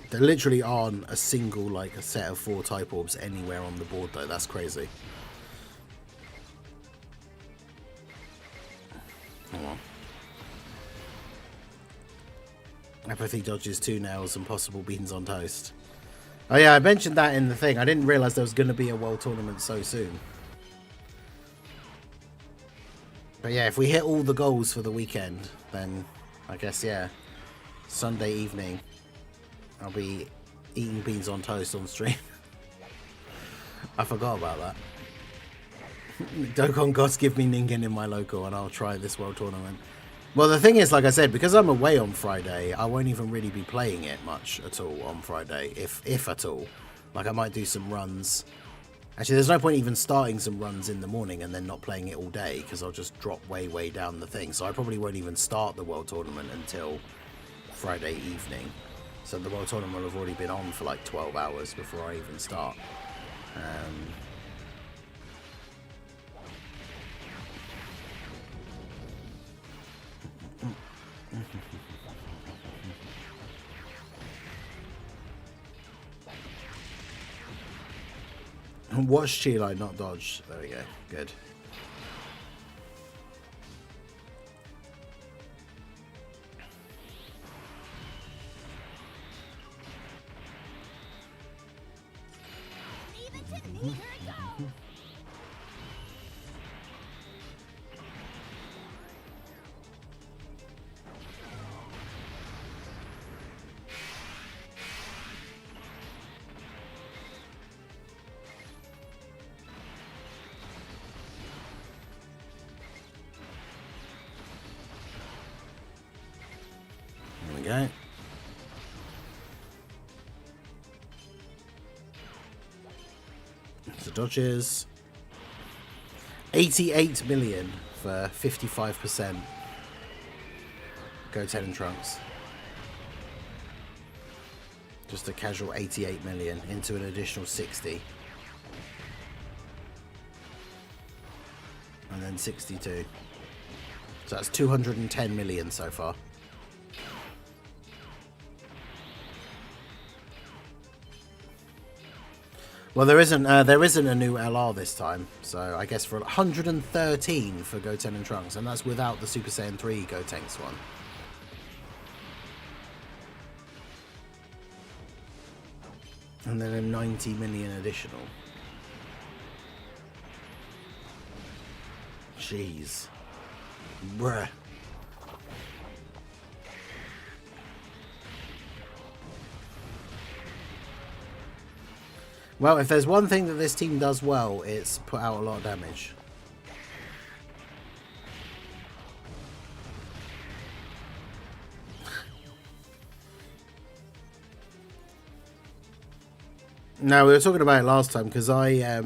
There literally aren't a single, like, a set of 4 type orbs anywhere on the board, though. That's crazy. Oh well. Apathy dodges 2 nails and possible beans on toast. Oh yeah, I mentioned that in the thing. I didn't realise there was going to be a World Tournament so soon. But yeah, if we hit all the goals for the weekend, then I guess, yeah, Sunday evening, I'll be eating beans on toast on stream. I forgot about that. Dokkan gods give me Ningen in my local and I'll try this World Tournament. Well, the thing is, like I said, because I'm away on Friday, I won't even really be playing it much at all on Friday, if at all. Like, I might do some runs. Actually, there's no point even starting some runs in the morning and then not playing it all day, because I'll just drop way down the thing. So I probably won't even start the World Tournament until Friday evening. So the World Tournament will have already been on for like 12 hours before I even start. Watch Chile, not dodge. There we go. Good. Go. So dodges 88 million for 55%. Goten and Trunks. Just a casual 88 million into an additional 60. And then 62. So that's 210 million so far. Well, there isn't a new LR this time, so I guess for 113 for Goten and Trunks, and that's without the Super Saiyan 3 Gotenks one. And then a 90 million additional. Jeez. Bruh. Well, if there's one thing that this team does well, it's put out a lot of damage. No, we were talking about it last time because I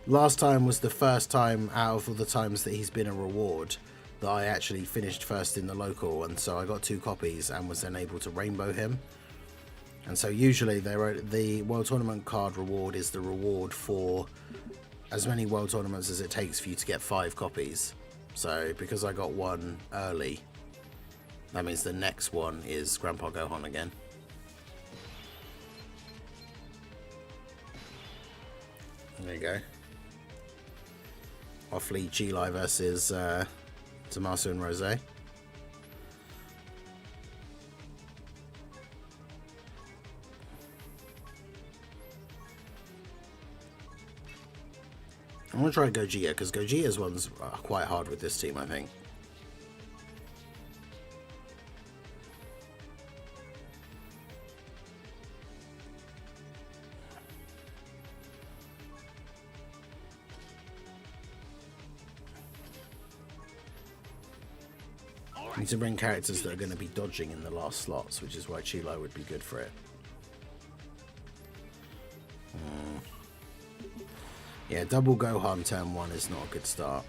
Last time was the first time out of all the times that he's been a reward that I actually finished first in the local, and so I got 2 copies and was then able to rainbow him. And so usually the World Tournament card reward is the reward for as many World Tournaments as it takes for you to get 5 copies. So because I got 1 early, that means the next one is Grandpa Gohan again. There you go. Offly G-Li versus Tommaso and Rose. I'm going to try Gogeta, because Gogeta's ones are quite hard with this team, I think. I need to bring characters that are going to be dodging in the last slots, which is why Chilo would be good for it. Yeah, double Gohan turn 1 is not a good start.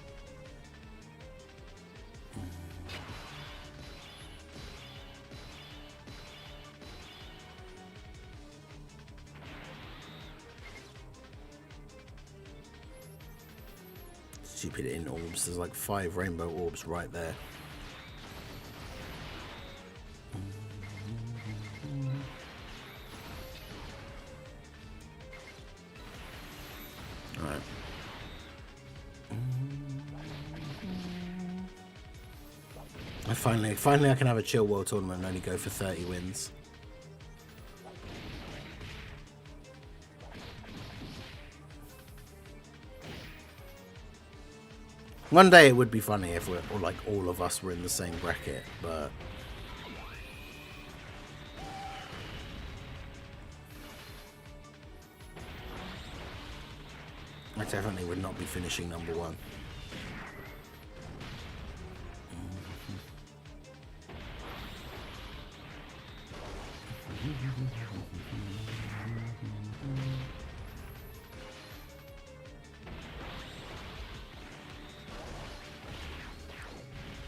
Stupid in orbs. There's like 5 rainbow orbs right there. Alright. Finally I can have a chill world tournament and only go for 30 wins. One day it would be funny if we're like all of us were in the same bracket, but I definitely would not be finishing number 1.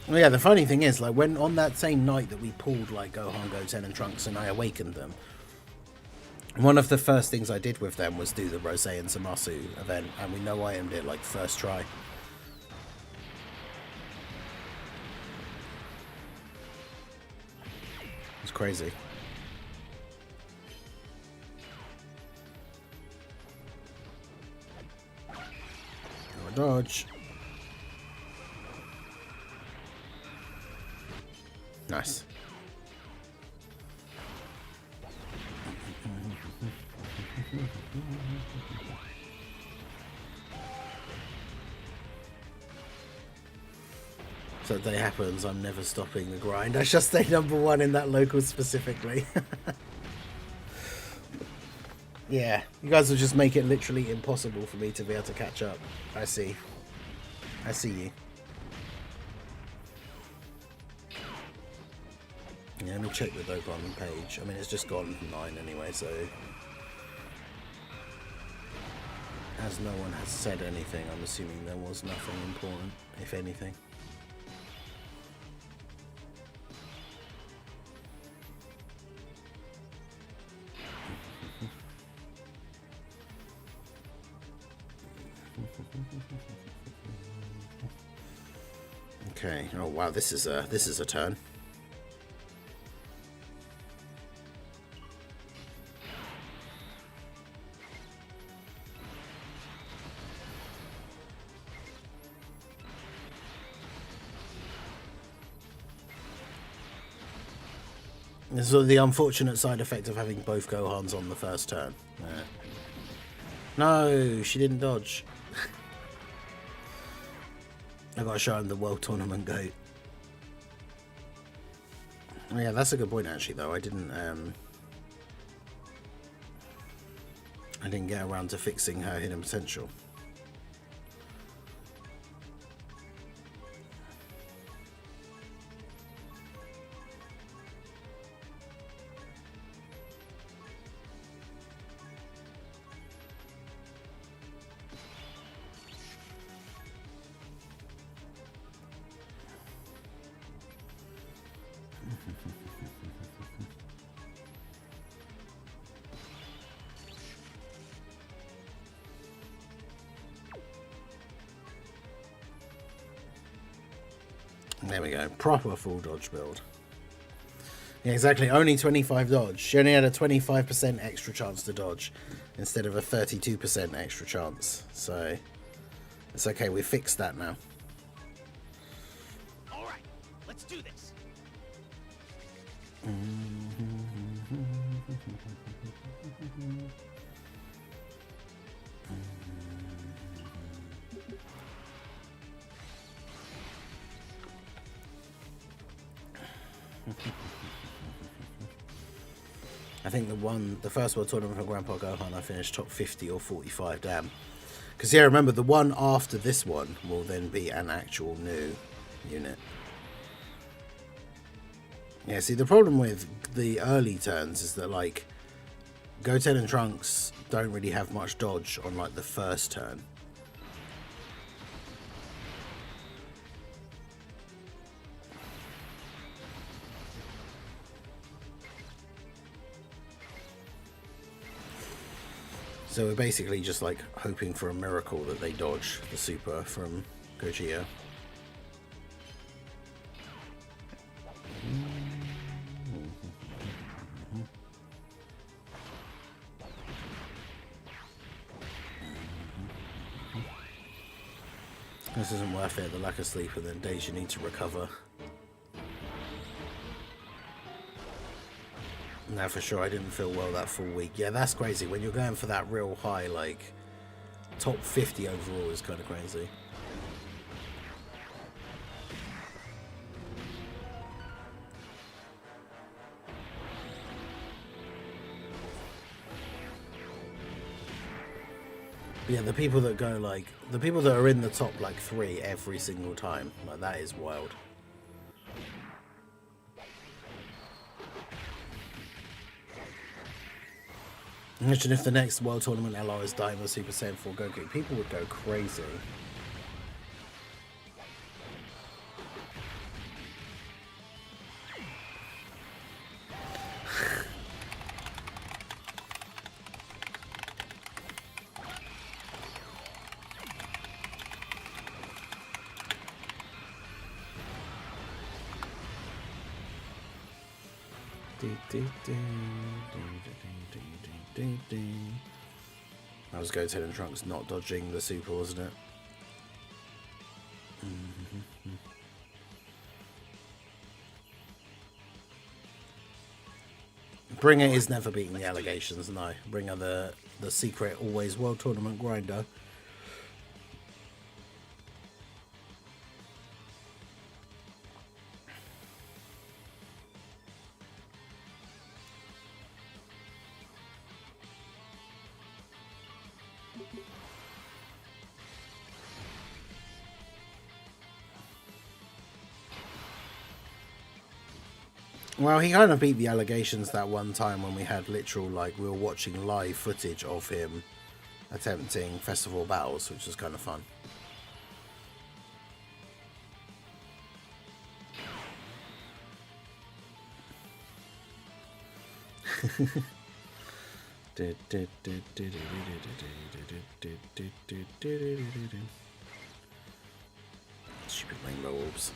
Well, yeah, the funny thing is, like, when on that same night that we pulled, like, Gohan, Goten, and Trunks, and I awakened them, one of the first things I did with them was do the Rose and Zamasu event, and we no-itemed it, like, first try. It's crazy. Oh, dodge. Nice. So that day happens, I'm never stopping the grind. I shall stay number 1 in that local specifically. Yeah, you guys will just make it literally impossible for me to be able to catch up. I see. I see you. Yeah, let me check the Dokkan page. I mean, it's just gone 9 anyway, so... As no one has said anything, I'm assuming there was nothing important, if anything. Okay. Oh wow, this is a turn. This is the unfortunate side effect of having both Gohans on the first turn. Yeah. No, she didn't dodge. I gotta show him the World Tournament goat. Oh, yeah, that's a good point actually. Though I didn't get around to fixing her hidden potential. There we go. Proper full dodge build. Yeah, exactly. Only 25 dodge. She only had a 25% extra chance to dodge instead of a 32% extra chance. So it's okay. We fixed that now. All right, let's do this. I think the first world tournament for Grandpa Gohan, I finished top 50 or 45. Damn. Because yeah, remember the one after this one will then be an actual new unit. Yeah, see the problem with the early turns is that like Goten and Trunks don't really have much dodge on like the first turn. So we're basically just like hoping for a miracle that they dodge the super from Gogeta. This isn't worth it, the lack of sleep and then days you need to recover. No, for sure, I didn't feel well that full week. Yeah, that's crazy. When you're going for that real high, like, top 50 overall is kind of crazy. But yeah, the people that go, like, the people that are in the top, like, 3 every single time, like, that is wild. Imagine if the next World Tournament LR is Daima Super Saiyan 4 Goku. People would go crazy. That was Goten and Trunks not dodging the super, wasn't it? Bringer is never beating the allegations, no. Bringer the secret always world tournament grinder. Well, he kind of beat the allegations that one time when we had literal, like, we were watching live footage of him attempting festival battles, which was kind of fun. Stupid rainbow orbs.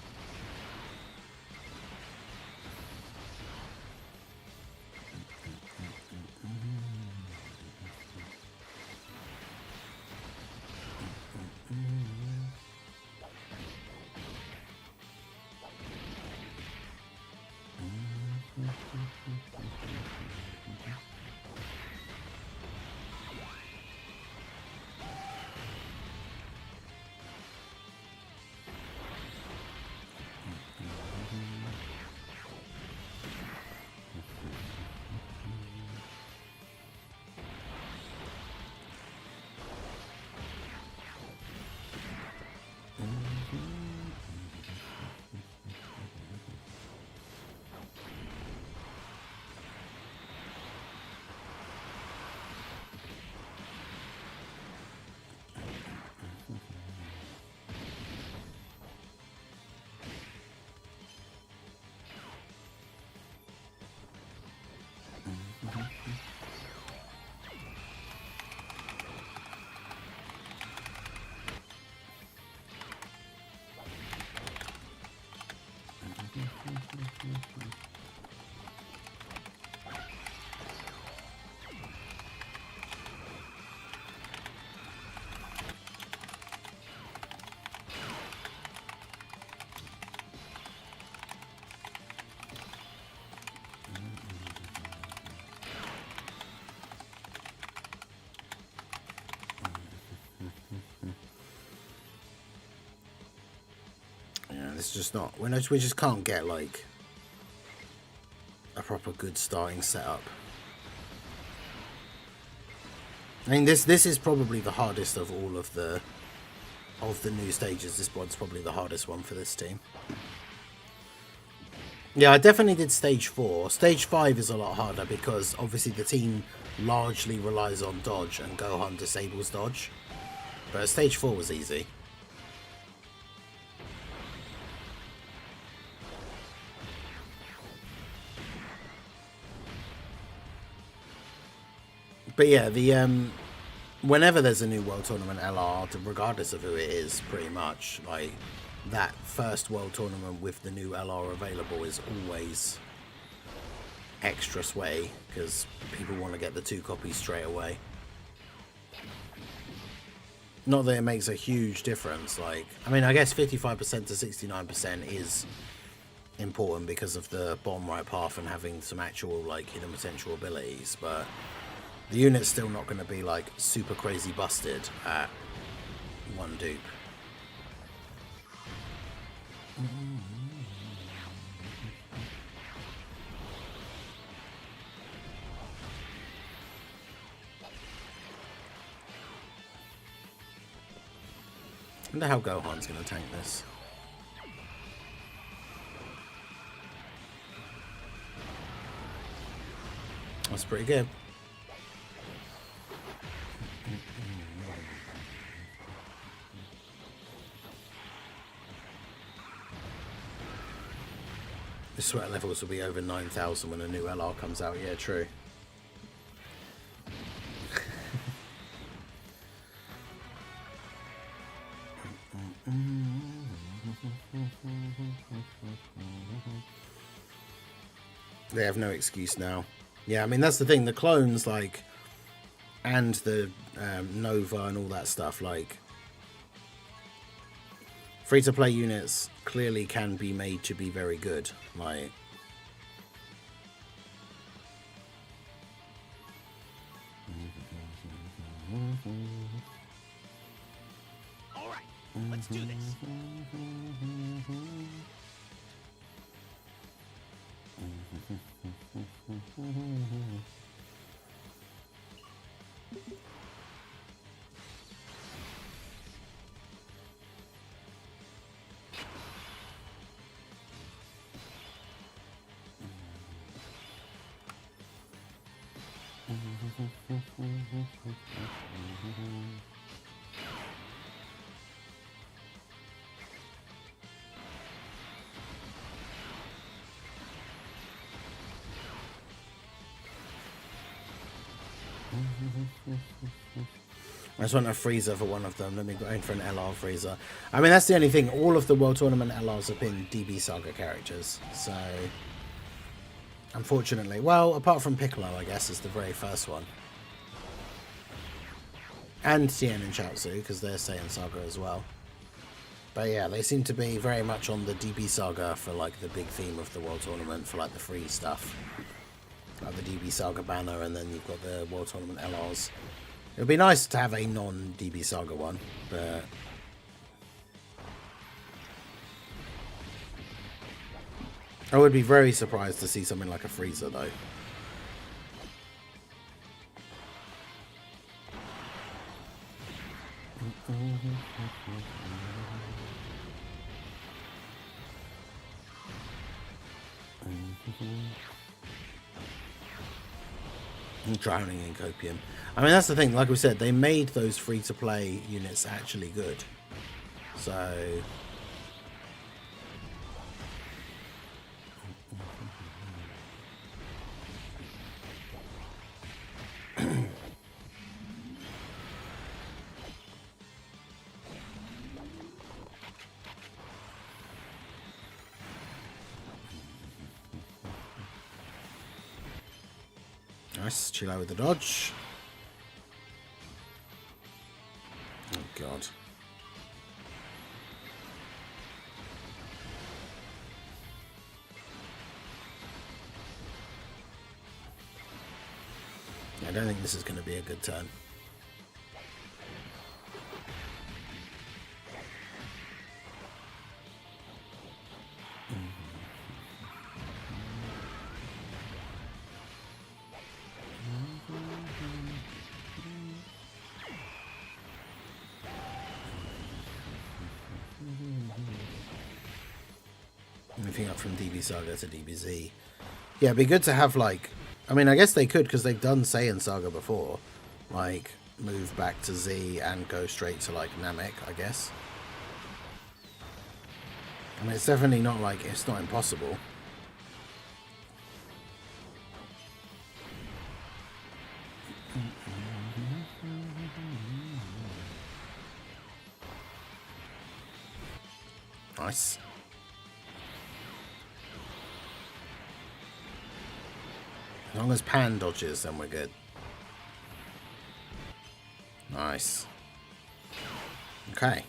It's just not. We just can't get like a proper good starting setup. I mean, this is probably the hardest of all of the new stages. This one's probably the hardest one for this team. Yeah, I definitely did stage 4. Stage 5 is a lot harder because obviously the team largely relies on dodge and Gohan disables dodge. But stage 4 was easy. But yeah, whenever there's a new World Tournament LR, regardless of who it is, pretty much, like, that first World Tournament with the new LR available is always extra sweaty, because people want to get the 2 copies straight away. Not that it makes a huge difference, like, I mean, I guess 55% to 69% is important because of the bottom right path and having some actual, like, hidden potential abilities, but the unit's still not going to be, like, super crazy busted at 1 dupe. I wonder how Gohan's going to tank this. That's pretty good. The sweat levels will be over 9,000 when a new LR comes out. Yeah, true. They have no excuse now. Yeah, I mean, that's the thing. The clones, like, and the Nova and all that stuff, like, free-to-play units clearly can be made to be very good. Like, All right, let's do this. I just want a freezer for one of them. Let me go in for an LR freezer. I mean, that's the only thing. All of the World Tournament LRs have been DB Saga characters. So, unfortunately. Well, apart from Piccolo, I guess, is the very first one. And Tien and Chaozu, because they're Saiyan Saga as well. But yeah, they seem to be very much on the DB Saga for, like, the big theme of the World Tournament, for, like, the free stuff. Like the DB Saga banner, and then you've got the World Tournament LRs. It would be nice to have a non-DB Saga one, but I would be very surprised to see something like a freezer, though. Drowning in copium. I mean, that's the thing. Like we said, they made those free-to-play units actually good. So Nice. Chilai with the dodge. Oh, God. I don't think this is going to be a good turn. Moving up from DB Saga to DBZ. Yeah, it'd be good to have, like... I mean, I guess they could, because they've done Saiyan Saga before. Like, move back to Z and go straight to, like, Namek, I guess. I mean, it's definitely not, like... It's not impossible. Nice. As long as Pan dodges, then we're good. Nice. Okay.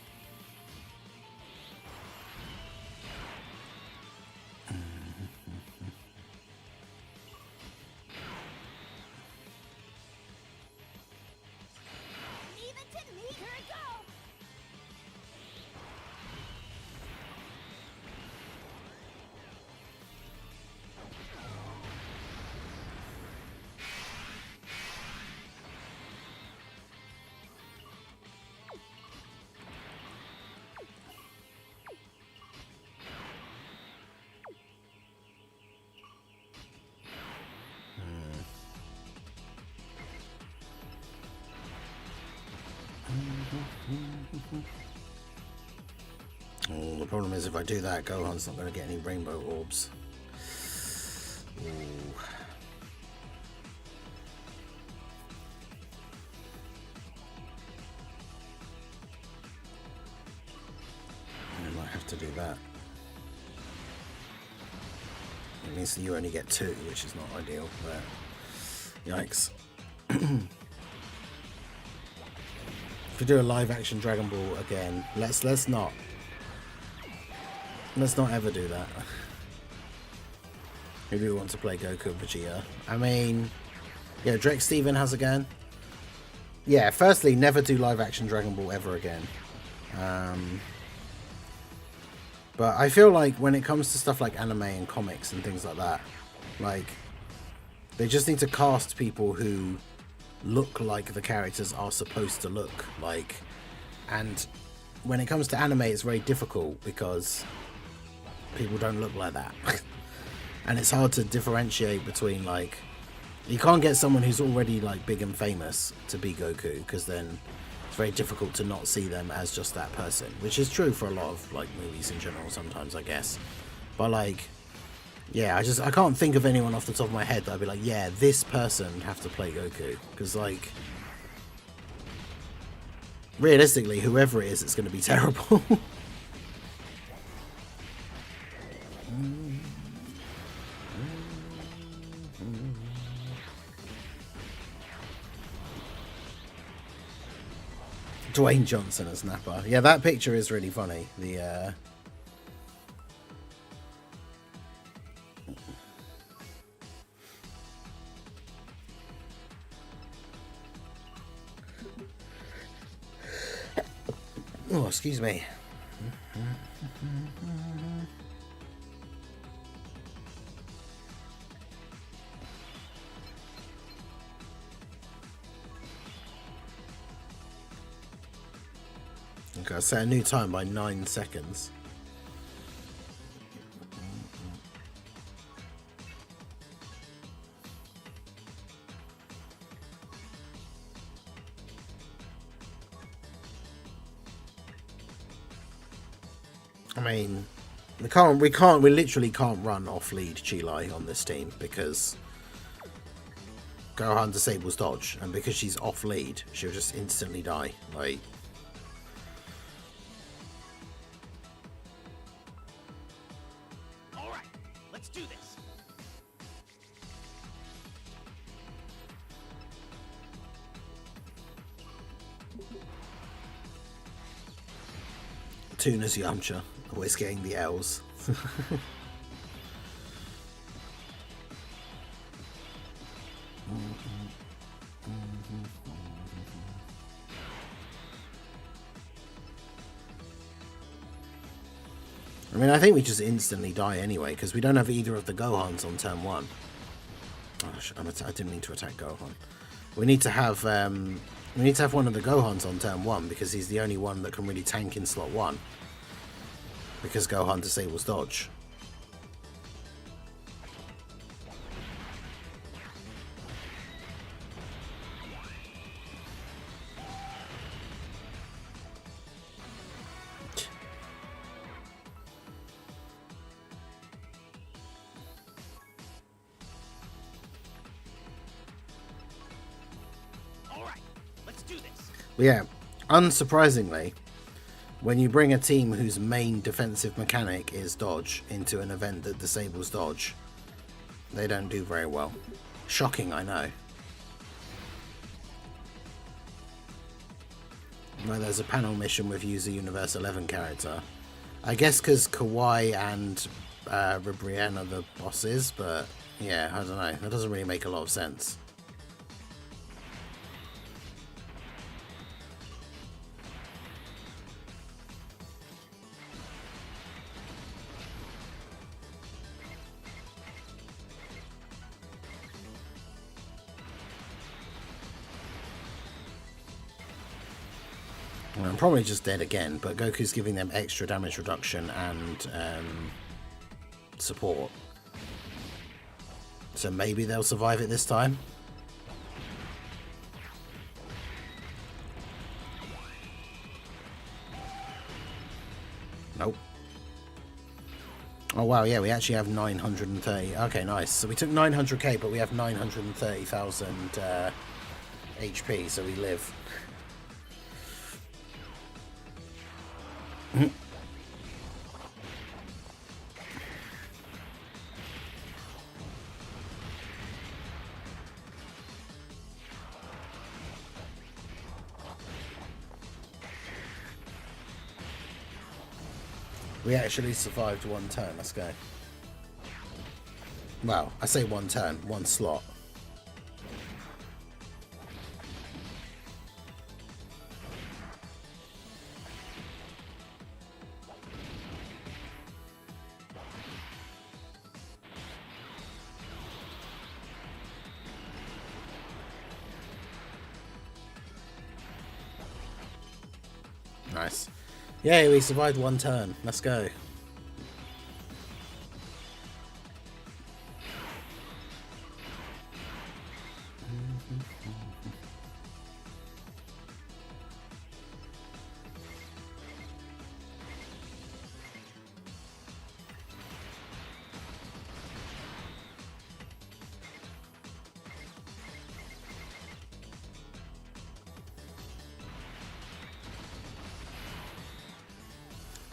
Oh, the problem is if I do that, Gohan's not going to get any rainbow orbs. Ooh. I might have to do that. It means that you only get 2, which is not ideal, but yikes. If we do a live action Dragon Ball again, let's not ever do that. Who do we want to play Goku and Vegeta? I mean, yeah, Drake Steven has again. Yeah, firstly, never do live action Dragon Ball ever again. But I feel like when it comes to stuff like anime and comics and things like that, like, they just need to cast people who look like the characters are supposed to look like. And when it comes to anime, it's very difficult because people don't look like that. And it's hard to differentiate between, like, you can't get someone who's already, like, big and famous to be Goku, because then it's very difficult to not see them as just that person, which is true for a lot of, like, movies in general sometimes, I guess. But, like, yeah, I can't think of anyone off the top of my head that I'd be like, yeah, this person would have to play Goku, because, like, realistically, whoever it is, it's going to be terrible. Dwayne Johnson as Nappa. Yeah, that picture is really funny. The oh, excuse me. Okay, I set a new time by 9 seconds. I mean, we literally can't run off lead Chilai on this team because Gohan disables dodge, and because she's off lead, she'll just instantly die. Like, All right, let's do this. cartoonist Yamcha, always getting the L's. I mean, I think we just instantly die anyway, because we don't have either of the Gohans on turn 1. Gosh, I didn't mean to attack Gohan. We need to have one of the Gohans on turn 1, because he's the only one that can really tank in slot 1. Because Gohan disables dodge. Yeah, unsurprisingly, when you bring a team whose main defensive mechanic is dodge into an event that disables dodge, they don't do very well. Shocking, I know. Well, there's a panel mission with user Universe 11 character. I guess because Kawaii and Brianne are the bosses, but yeah, I don't know. That doesn't really make a lot of sense. I'm probably just dead again, but Goku's giving them extra damage reduction and support. So maybe they'll survive it this time. Nope. Oh wow, yeah, we actually have 930. Okay, nice. So we took 900k, but we have 930,000 HP, so we live. We actually survived one turn. Let's go. Well, I say one turn, one slot. Nice. Yay, we survived one turn. Let's go.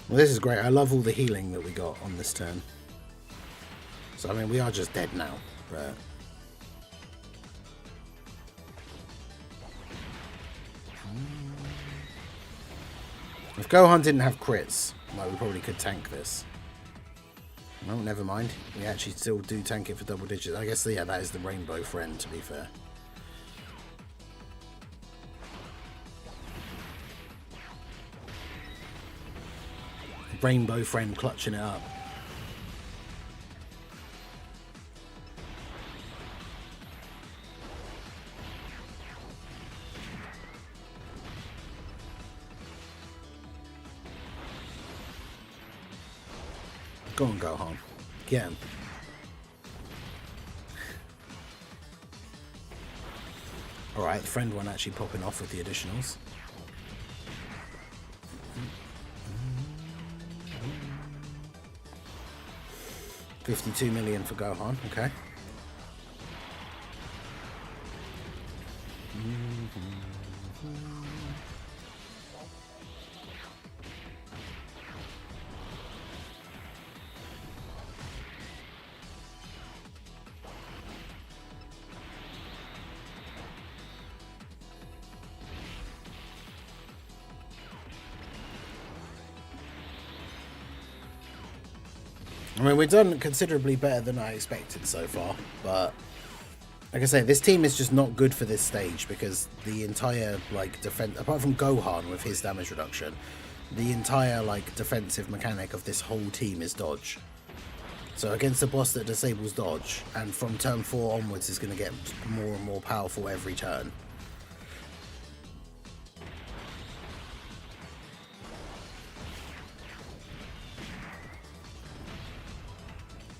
Well, this is great. I love all the healing that we got on this turn. So, I mean, we are just dead now, but... If Gohan didn't have crits, like, we probably could tank this. No, never mind. We actually still do tank it for double digits. I guess, yeah, that is the Rainbow Friend, to be fair. Rainbow Friend clutching it up. Go on, Gohan. Get him. Alright, friend one actually popping off with the additionals. 52 million for Gohan, okay. I mean, we've done considerably better than I expected so far, but like I say, this team is just not good for this stage because the entire, like, defense, apart from Gohan with his damage reduction, the entire, like, defensive mechanic of this whole team is dodge. So against a boss that disables dodge, and from turn 4 onwards is going to get more and more powerful every turn.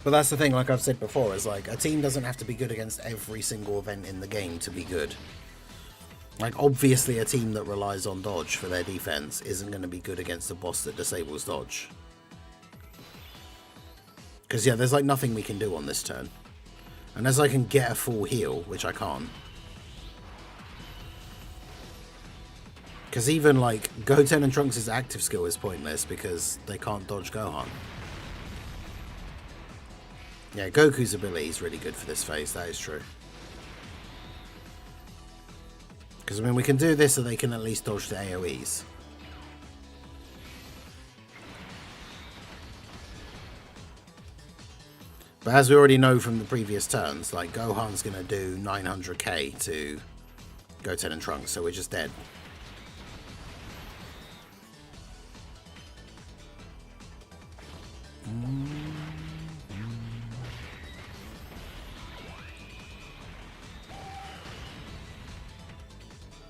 But that's the thing, like I've said before, is like a team doesn't have to be good against every single event in the game to be good. Like, obviously a team that relies on dodge for their defense isn't going to be good against a boss that disables dodge. Because, yeah, there's like nothing we can do on this turn. Unless I can get a full heal, which I can't. Because even, like, Goten and Trunks' active skill is pointless because they can't dodge Gohan. Yeah, Goku's ability is really good for this phase, that is true. Because, I mean, we can do this so they can at least dodge the AoEs. But as we already know from the previous turns, like, Gohan's going to do 900k to Goten and Trunks, so we're just dead.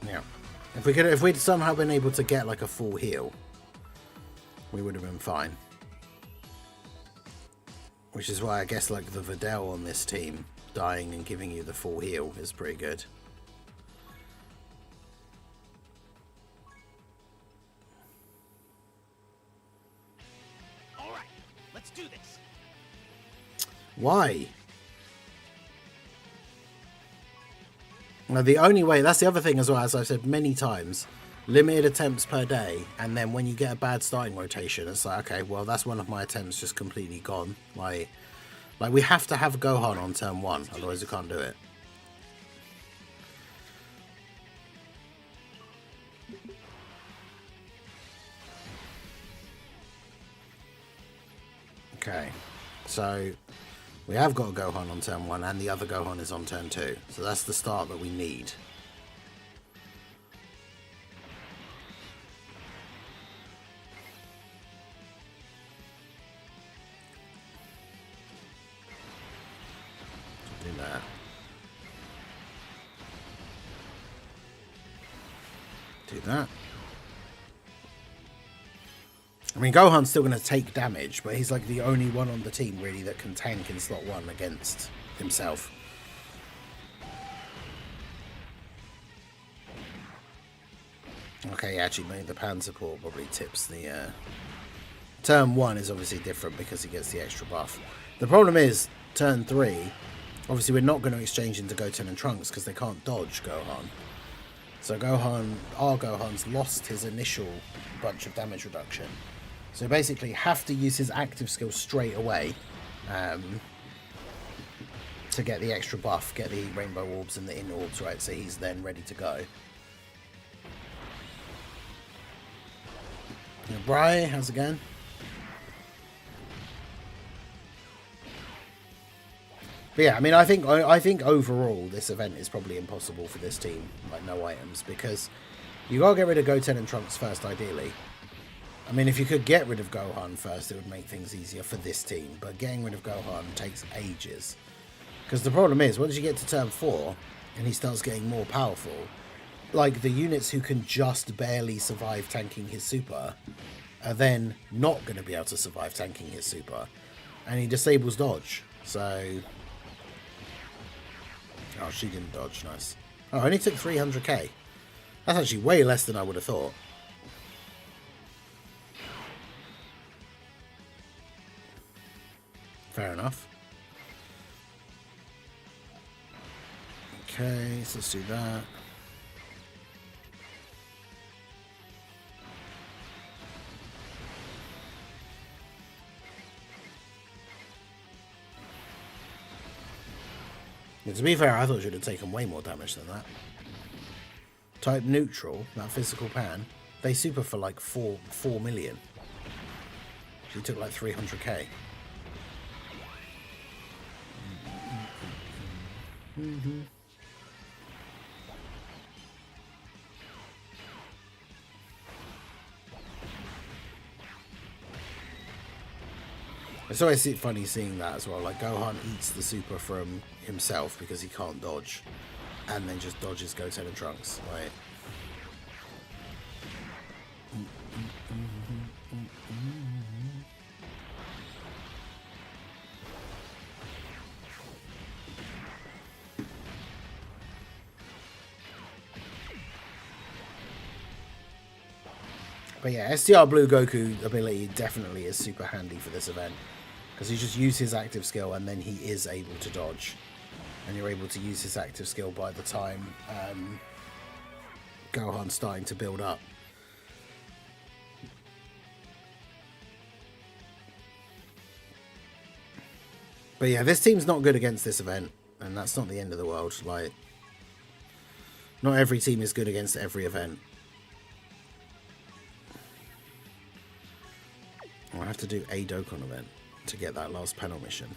Yeah. If we'd somehow been able to get like a full heal, we would have been fine. Which is why I guess like the Videl on this team dying and giving you the full heal is pretty good. All right, let's do this. Why? Now the only way, that's the other thing as well, as I've said many times, limited attempts per day, and then when you get a bad starting rotation, it's like, okay, well that's one of my attempts just completely gone. Like we have to have Gohan on turn 1, otherwise we can't do it. Okay, so we have got a Gohan on turn 1 and the other Gohan is on turn 2. So that's the start that we need. Do that. Do that. I mean, Gohan's still going to take damage, but he's like the only one on the team really that can tank in slot 1 against himself. Okay, actually, maybe the pan support probably tips the... Turn 1 is obviously different because he gets the extra buff. The problem is, turn 3, obviously we're not going to exchange into Goten and Trunks because they can't dodge Gohan. So our Gohan's lost his initial bunch of damage reduction. So basically have to use his active skill straight away to get the extra buff, get the rainbow orbs and the in orbs, right, so he's then ready to go. Brian, how's it going? But yeah, I mean, I think overall this event is probably impossible for this team, like no items, because you gotta get rid of Goten and Trunks first, ideally. I mean, if you could get rid of Gohan first, it would make things easier for this team, but getting rid of Gohan takes ages. Because the problem is, once you get to turn 4, and he starts getting more powerful, like, the units who can just barely survive tanking his super are then not going to be able to survive tanking his super. And he disables dodge, so... Oh, she didn't dodge, nice. Oh, I only took 300k. That's actually way less than I would have thought. Fair enough. Okay, so let's do that. Yeah, to be fair, I thought she would have taken way more damage than that. Type neutral, that physical pan, they super for like 4 million. She took like 300k. It's always funny seeing that as well. Like Gohan eats the super from himself because he can't dodge, and then just dodges Goten and Trunks. Like, but yeah, SDR Blue Goku ability definitely is super handy for this event. Because you just use his active skill and then he is able to dodge. And you're able to use his active skill by the time Gohan's starting to build up. But yeah, this team's not good against this event. And that's not the end of the world. Like, not every team is good against every event. I'll have to do a Dokkan event to get that last panel mission.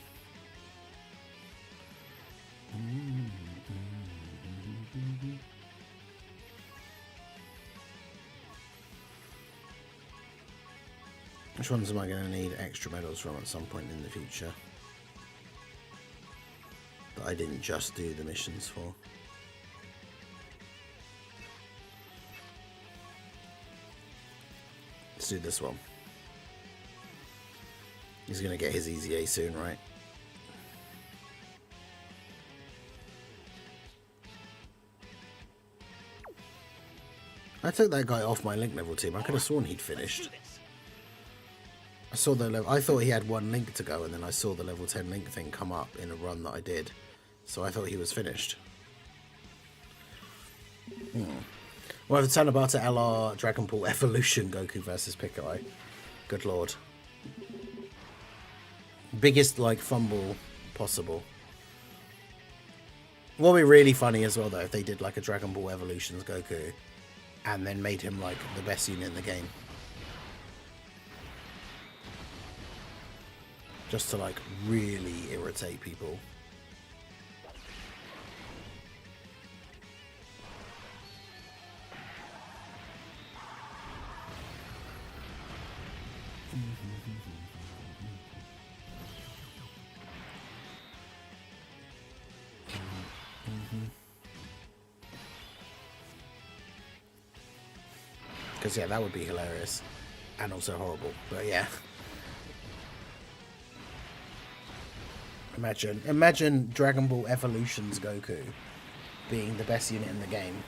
Which ones am I going to need extra medals from at some point in the future that I didn't just do the missions for? Let's do this one. He's going to get his easy A soon, right? I took that guy off my Link level team. I could have sworn he'd finished. I saw the level. I thought he had one Link to go, and then I saw the level 10 Link thing come up in a run that I did. So I thought he was finished. Well, the Tanabata LR Dragon Ball Evolution Goku versus Piccolo. Good lord. Biggest, like, fumble possible. What would be really funny as well, though, if they did, like, a Dragon Ball Evolutions Goku and then made him, like, the best unit in the game. Just to, like, really irritate people. Because, yeah, that would be hilarious. And also horrible. But, yeah. Imagine Dragon Ball Evolutions Goku being the best unit in the game.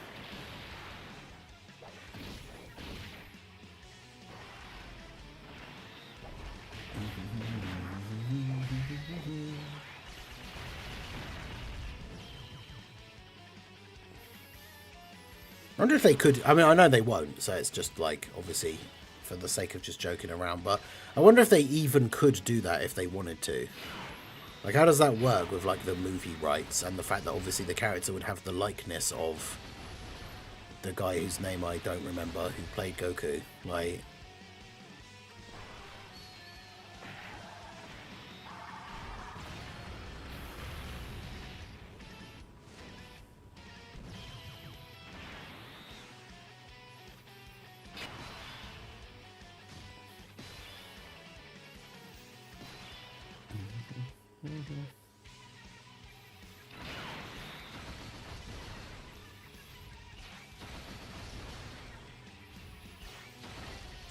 I wonder if they could. I mean, I know they won't, so it's just like, obviously, for the sake of just joking around. But I wonder if they even could do that if they wanted to. Like, how does that work with, like, the movie rights and the fact that obviously the character would have the likeness of the guy whose name I don't remember who played Goku? Like,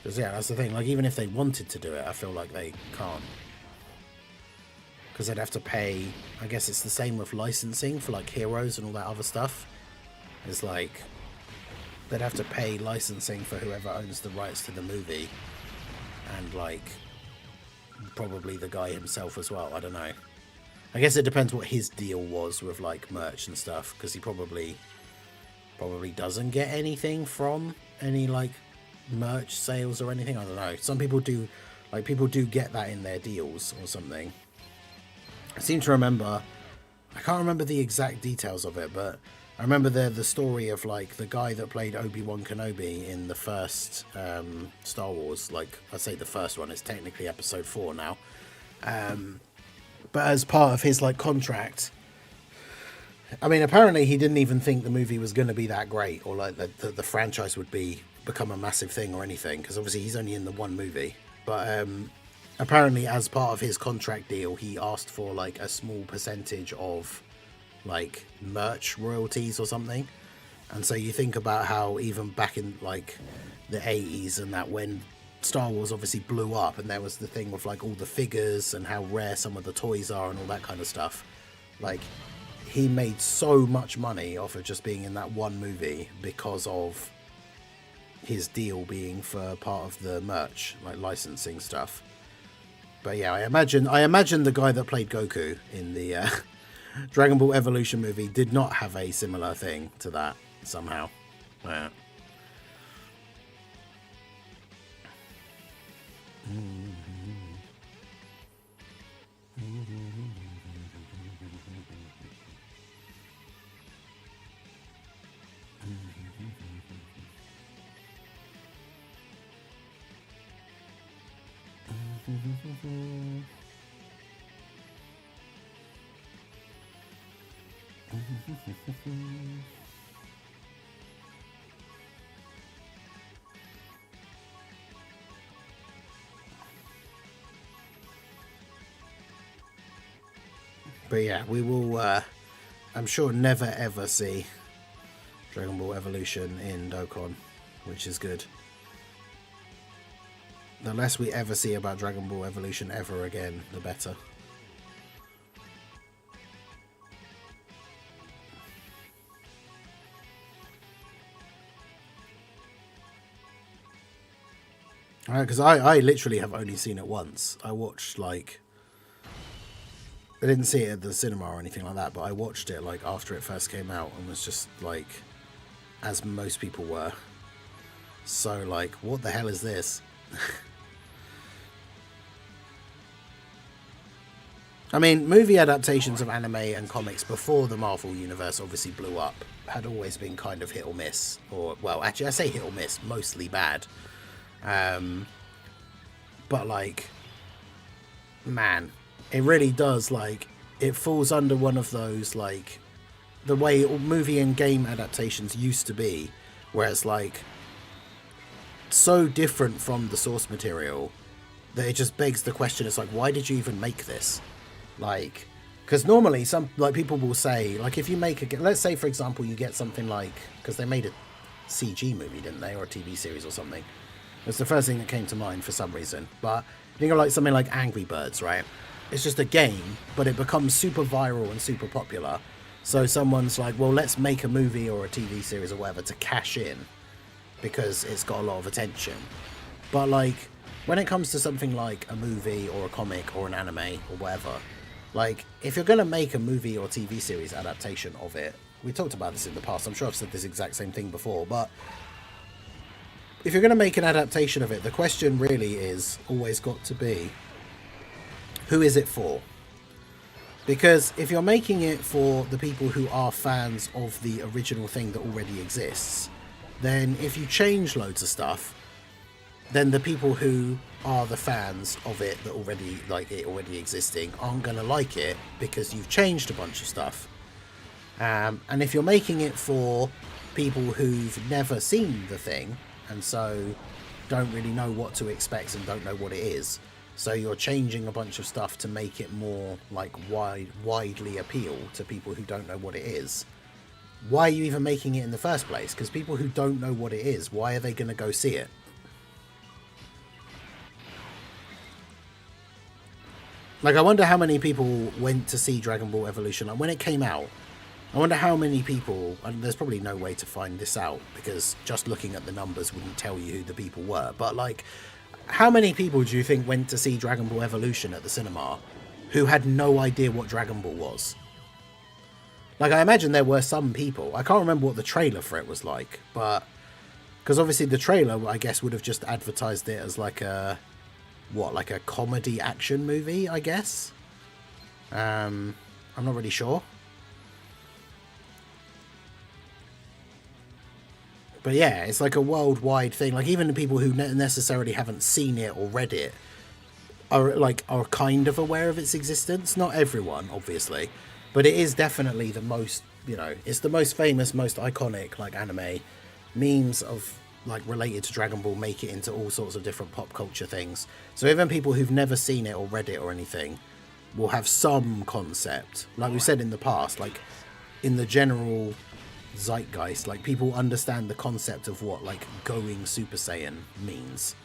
because, yeah, that's the thing. Like, even if they wanted to do it, I feel like they can't. Because they'd have to pay. I guess it's the same with licensing for, like, Heroes and all that other stuff. It's like, they'd have to pay licensing for whoever owns the rights to the movie. And, like, probably the guy himself as well. I don't know. I guess it depends what his deal was with, like, merch and stuff. Because he probably doesn't get anything from any, like, merch sales or anything. I don't know. Some people do, like, people do get that in their deals or something. I seem to remember, I can't remember the exact details of it, but I remember the story of, like, the guy that played Obi-Wan Kenobi in the first Star Wars. Like, I'd say the first one. It's technically episode 4 now. But as part of his, like, contract, I mean, apparently he didn't even think the movie was going to be that great, or like the franchise would become a massive thing or anything, because obviously he's only in the one movie. But apparently, as part of his contract deal, he asked for like a small percentage of like merch royalties or something. And so you think about how even back in like the 80s and that, when Star Wars obviously blew up and there was the thing with like all the figures and how rare some of the toys are and all that kind of stuff, like he made so much money off of just being in that one movie because of his deal being for part of the merch, like licensing stuff. But yeah, I imagine the guy that played Goku in the Dragon Ball Evolution movie did not have a similar thing to that somehow. Yeah. But yeah, we will, I'm sure, never ever see Dragon Ball Evolution in Dokkan, which is good. The less we ever see about Dragon Ball Evolution ever again, the better. Because I literally have only seen it once. I watched like... I didn't see it at the cinema or anything like that, but I watched it like after it first came out and was just like, as most people were, so like, what the hell is this? I mean, movie adaptations of anime and comics before the Marvel universe obviously blew up had always been kind of hit or miss, or, well, actually I say hit or miss, mostly bad. But like, man, it really does, like, it falls under one of those, like, the way movie and game adaptations used to be, where it's like so different from the source material that it just begs the question. It's like, why did you even make this? Like, because normally some, like, people will say, like, if you make a, let's say for example you get something like, because they made a CG movie, didn't they, or a TV series or something. It's the first thing that came to mind for some reason. But you know, like something like Angry Birds, right? It's just a game, but it becomes super viral and super popular. So someone's like, well, let's make a movie or a TV series or whatever to cash in because it's got a lot of attention. But like, when it comes to something like a movie or a comic or an anime or whatever, like, if you're going to make a movie or TV series adaptation of it, we talked about this in the past, I'm sure I've said this exact same thing before, but if you're going to make an adaptation of it, the question really is always got to be, who is it for? Because if you're making it for the people who are fans of the original thing that already exists, then if you change loads of stuff, then the people who are the fans of it that already, like it already existing, aren't going to like it because you've changed a bunch of stuff. And if you're making it for people who've never seen the thing, and so don't really know what to expect and don't know what it is, so you're changing a bunch of stuff to make it more like widely appeal to people who don't know what it is, why are you even making it in the first place? Because people who don't know what it is, why are they going to go see it? Like, I wonder how many people went to see Dragon Ball Evolution. Like, when it came out, I wonder how many people, and there's probably no way to find this out because just looking at the numbers wouldn't tell you who the people were, but like, how many people do you think went to see Dragon Ball Evolution at the cinema who had no idea what Dragon Ball was? Like, I imagine there were some people. I can't remember what the trailer for it was like, but because obviously the trailer, I guess, would have just advertised it as like a, what, like a comedy action movie, I guess. I'm not really sure. But yeah, it's like a worldwide thing. Like, even the people who necessarily haven't seen it or read it are kind of aware of its existence. Not everyone, obviously, but it is definitely the most you know, it's the most famous, most iconic like anime. Memes of like related to Dragon Ball make it into all sorts of different pop culture things. So even people who've never seen it or read it or anything will have some concept. Like we said in the past, like in the general zeitgeist, like people understand the concept of what like going Super Saiyan means.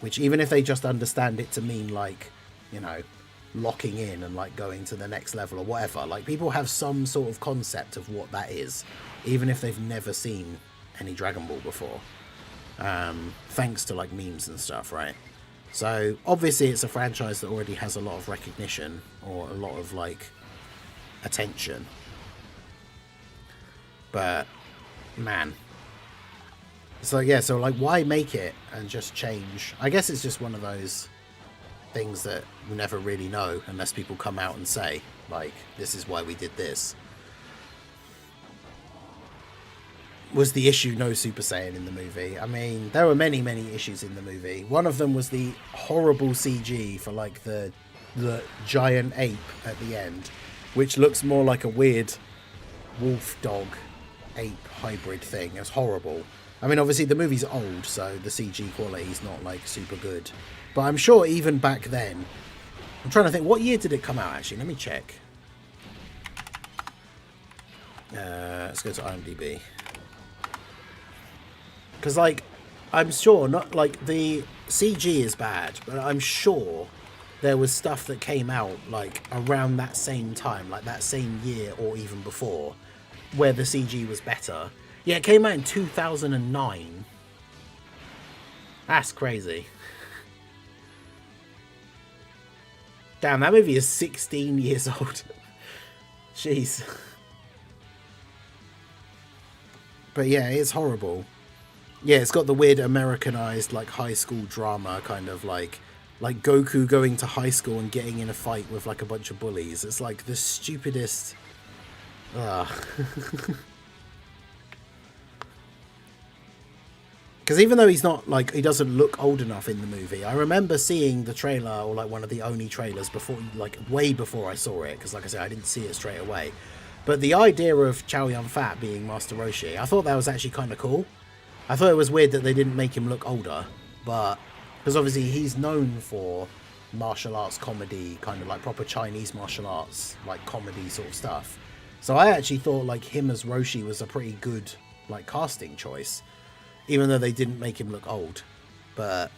Which even if they just understand it to mean like, you know, locking in and like going to the next level or whatever, like people have some sort of concept of what that is, even if they've never seen any Dragon Ball before, thanks to like memes and stuff, right? So obviously it's a franchise that already has a lot of recognition or a lot of like attention, but man, so yeah, so like why make it and just change? I guess it's just one of those things that we never really know unless people come out and say like, this is why we did this. Was the issue no Super Saiyan in the movie? I mean, there were many issues in the movie. One of them was the horrible CG for like the giant ape at the end, which looks more like a weird wolf dog ape hybrid thing. It's horrible. I mean, obviously the movie's old, so the CG quality is not like super good. But I'm sure even back then, I'm trying to think, what year did it come out actually? Let me check. Let's go to IMDb. Because, like, I'm sure, not like the CG is bad, but I'm sure there was stuff that came out like around that same time, like that same year or even before, where the CG was better. Yeah, it came out in 2009. That's crazy. Damn, that movie is 16 years old. Jeez. But yeah, it's horrible. Yeah, it's got the weird Americanized, like, high school drama kind of like Goku going to high school and getting in a fight with, like, a bunch of bullies. It's, like, the stupidest... Ugh. Because even though he's not, like, he doesn't look old enough in the movie, I remember seeing the trailer, or, like, one of the only trailers before, like, way before I saw it. Because, like I said, I didn't see it straight away. But the idea of Chow Yun-Fat being Master Roshi, I thought that was actually kind of cool. I thought it was weird that they didn't make him look older, but because obviously he's known for martial arts comedy, kind of like proper Chinese martial arts, like comedy sort of stuff. So I actually thought like him as Roshi was a pretty good like casting choice, even though they didn't make him look old. But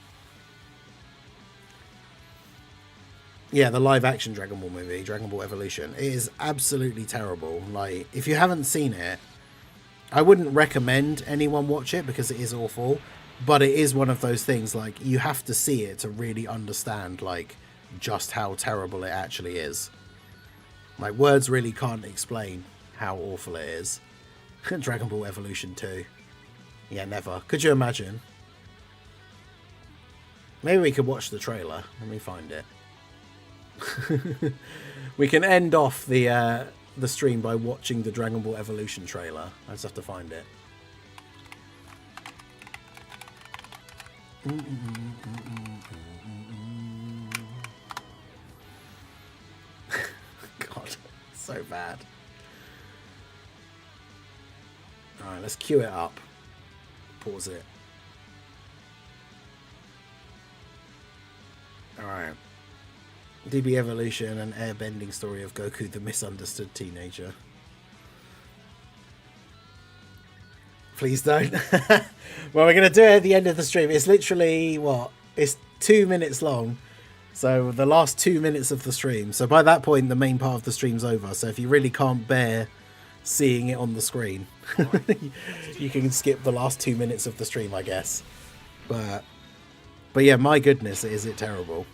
yeah, the live action Dragon Ball movie, Dragon Ball Evolution, it is absolutely terrible. Like, if you haven't seen it, I wouldn't recommend anyone watch it because it is awful, but it is one of those things, like, you have to see it to really understand, like, just how terrible it actually is. Like, words really can't explain how awful it is. Dragon Ball Evolution 2. Yeah, never. Could you imagine? Maybe we could watch the trailer. Let me find it. We can end off the stream by watching the Dragon Ball Evolution trailer. I just have to find it. God, so bad. Alright, let's cue it up. Pause it. Alright. DB Evolution, an airbending story of Goku, the misunderstood teenager. Please don't. Well, we're going to do it at the end of the stream. It's literally, what? It's 2 minutes long. So the last 2 minutes of the stream. So by that point, the main part of the stream's over. So if you really can't bear seeing it on the screen, you can skip the last 2 minutes of the stream, I guess. But yeah, my goodness, is it terrible.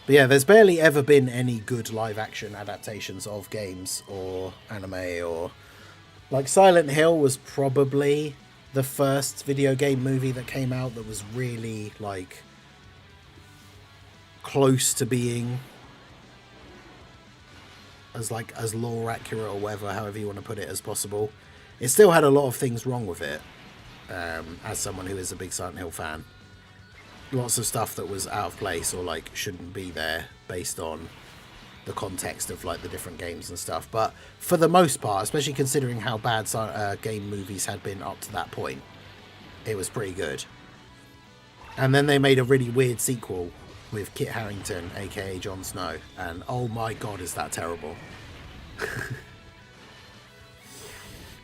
But yeah, there's barely ever been any good live-action adaptations of games or anime or... Like, Silent Hill was probably the first video game movie that came out that was really, like, close to being as lore accurate or whatever, however you want to put it, as possible. It still had a lot of things wrong with it, as someone who is a big Silent Hill fan. Lots of stuff that was out of place or like shouldn't be there based on the context of like the different games and stuff. But for the most part, especially considering how bad game movies had been up to that point, it was pretty good. And then they made a really weird sequel with Kit Harington, aka Jon Snow, and oh my god, is that terrible.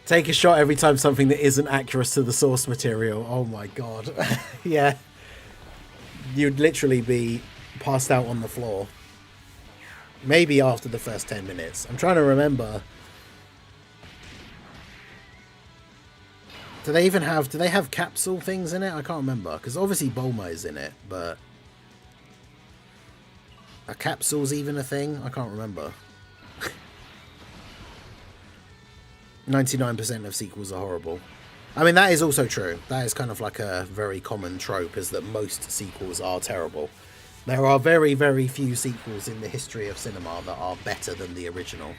Take a shot every time something that isn't accurate to the source material. Oh my god. Yeah. You'd literally be passed out on the floor. Maybe after the first 10 minutes. I'm trying to remember. Do they have capsule things in it? I can't remember. Because obviously Bulma is in it, but... Are capsules even a thing? I can't remember. 99% of sequels are horrible. I mean, that is also true. That is kind of like a very common trope, is that most sequels are terrible. There are very, very few sequels in the history of cinema that are better than the original.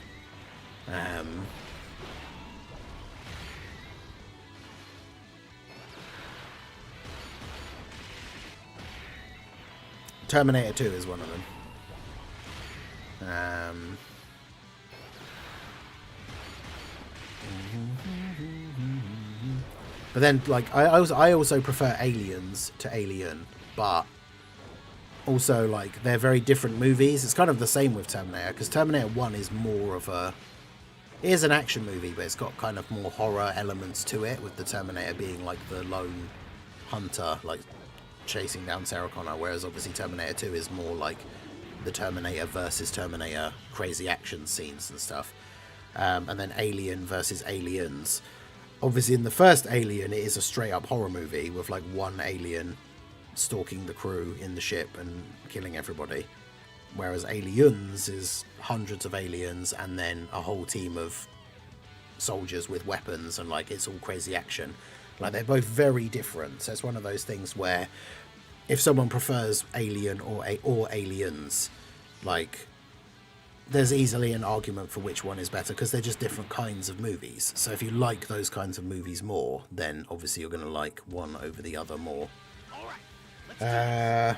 Terminator 2 is one of them. But then, like, I also prefer Aliens to Alien, but also, like, they're very different movies. It's kind of the same with Terminator, because Terminator 1 is more of a... It is an action movie, but it's got kind of more horror elements to it, with the Terminator being, like, the lone hunter, like, chasing down Sarah Connor, whereas obviously Terminator 2 is more like the Terminator versus Terminator crazy action scenes and stuff. And then Alien versus Aliens. Obviously, in the first Alien, it is a straight-up horror movie with, like, one alien stalking the crew in the ship and killing everybody. Whereas Aliens is hundreds of aliens and then a whole team of soldiers with weapons and, like, it's all crazy action. Like, they're both very different. So it's one of those things where if someone prefers Alien or Aliens, like... there's easily an argument for which one is better because they're just different kinds of movies. So if you like those kinds of movies more, then obviously you're going to like one over the other more. Well,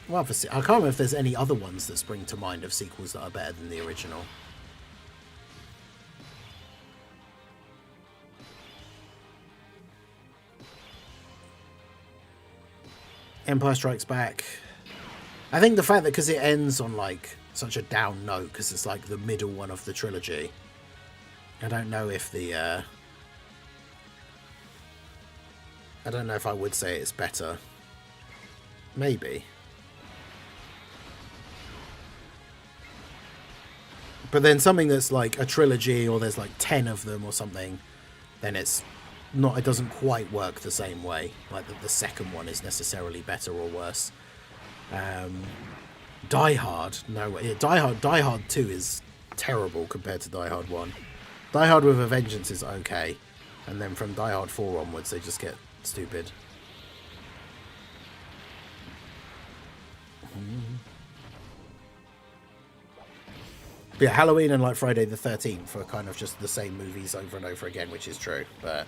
I can't remember if there's any other ones that spring to mind of sequels that are better than the original. Empire Strikes Back. I think the fact that because it ends on like such a down note, because it's like the middle one of the trilogy. I don't know if I don't know if I would say it's better. Maybe. But then something that's like a trilogy, or there's like 10 of them or something, then it doesn't quite work the same way. Like the second one is necessarily better or worse. Die Hard, no way. Yeah, Die Hard 2 is terrible compared to Die Hard 1. Die Hard with a Vengeance is okay, and then from Die Hard 4 onwards they just get stupid. But yeah, Halloween and like Friday the 13th are kind of just the same movies over and over again, which is true, but...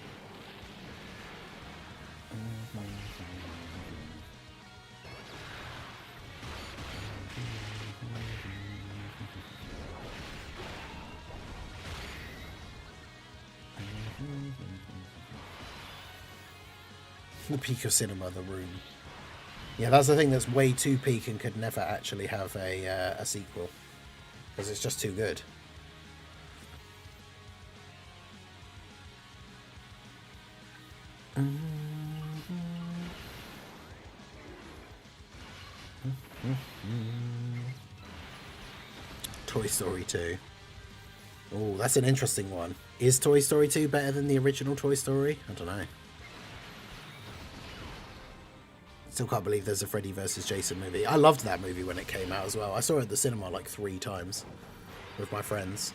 The peak of cinema, The Room. Yeah, that's the thing that's way too peak and could never actually have a sequel. Because it's just too good. Toy Story 2. Oh, that's an interesting one. Is Toy Story 2 better than the original Toy Story? I don't know. Still can't believe there's a Freddy vs. Jason movie. I loved that movie when it came out as well. I saw it at the cinema like 3 times with my friends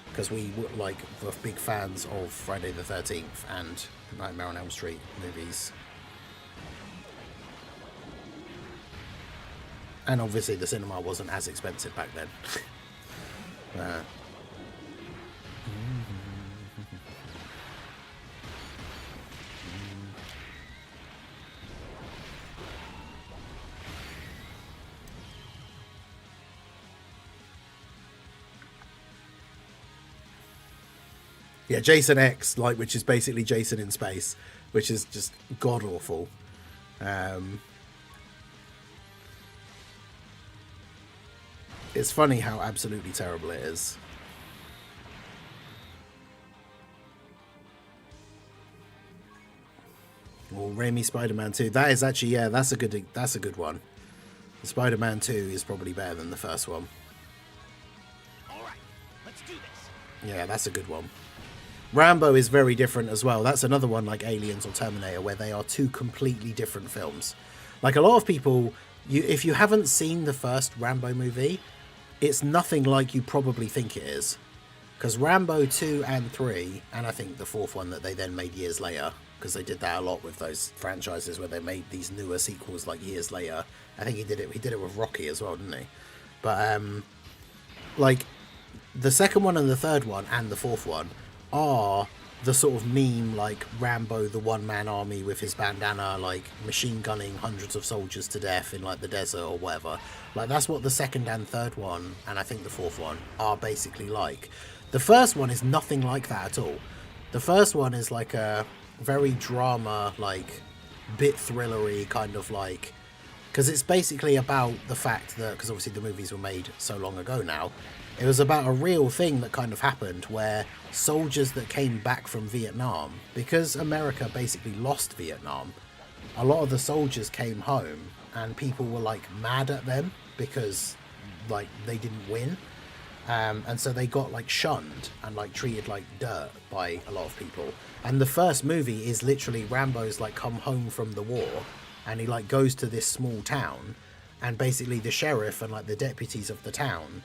because we were like were big fans of Friday the 13th and Nightmare on Elm Street movies. And obviously the cinema wasn't as expensive back then. Yeah, Jason X, like, which is basically Jason in space, which is just god awful. It's funny how absolutely terrible it is. Well, Raimi Spider-Man 2. That is actually, yeah, that's a good one. Spider-Man 2 is probably better than the first one. All right, let's do this. Yeah, that's a good one. Rambo is very different as well. That's another one like Aliens or Terminator, where they are two completely different films. Like, a lot of people, if you haven't seen the first Rambo movie, it's nothing like you probably think it is. Because Rambo 2 and 3, and I think the fourth one that they then made years later, because they did that a lot with those franchises where they made these newer sequels like years later. I think he did it with Rocky as well, didn't he? But like, the second one and the third one and the fourth one are the sort of meme, like, Rambo, the one-man army with his bandana, like, machine gunning hundreds of soldiers to death in, like, the desert or whatever. Like, that's what the second and third one, and I think the fourth one, are basically like. The first one is nothing like that at all. The first one is like a very drama, like, bit thrillery kind of, like, because it's basically about the fact that, because obviously the movies were made so long ago now, it was about a real thing that kind of happened where soldiers that came back from Vietnam, because America basically lost Vietnam, a lot of the soldiers came home and people were, like, mad at them because, like, they didn't win. And so they got, like, shunned and, like, treated like dirt by a lot of people. And the first movie is literally Rambo's, like, come home from the war, and he, like, goes to this small town, and basically the sheriff and, like, the deputies of the town,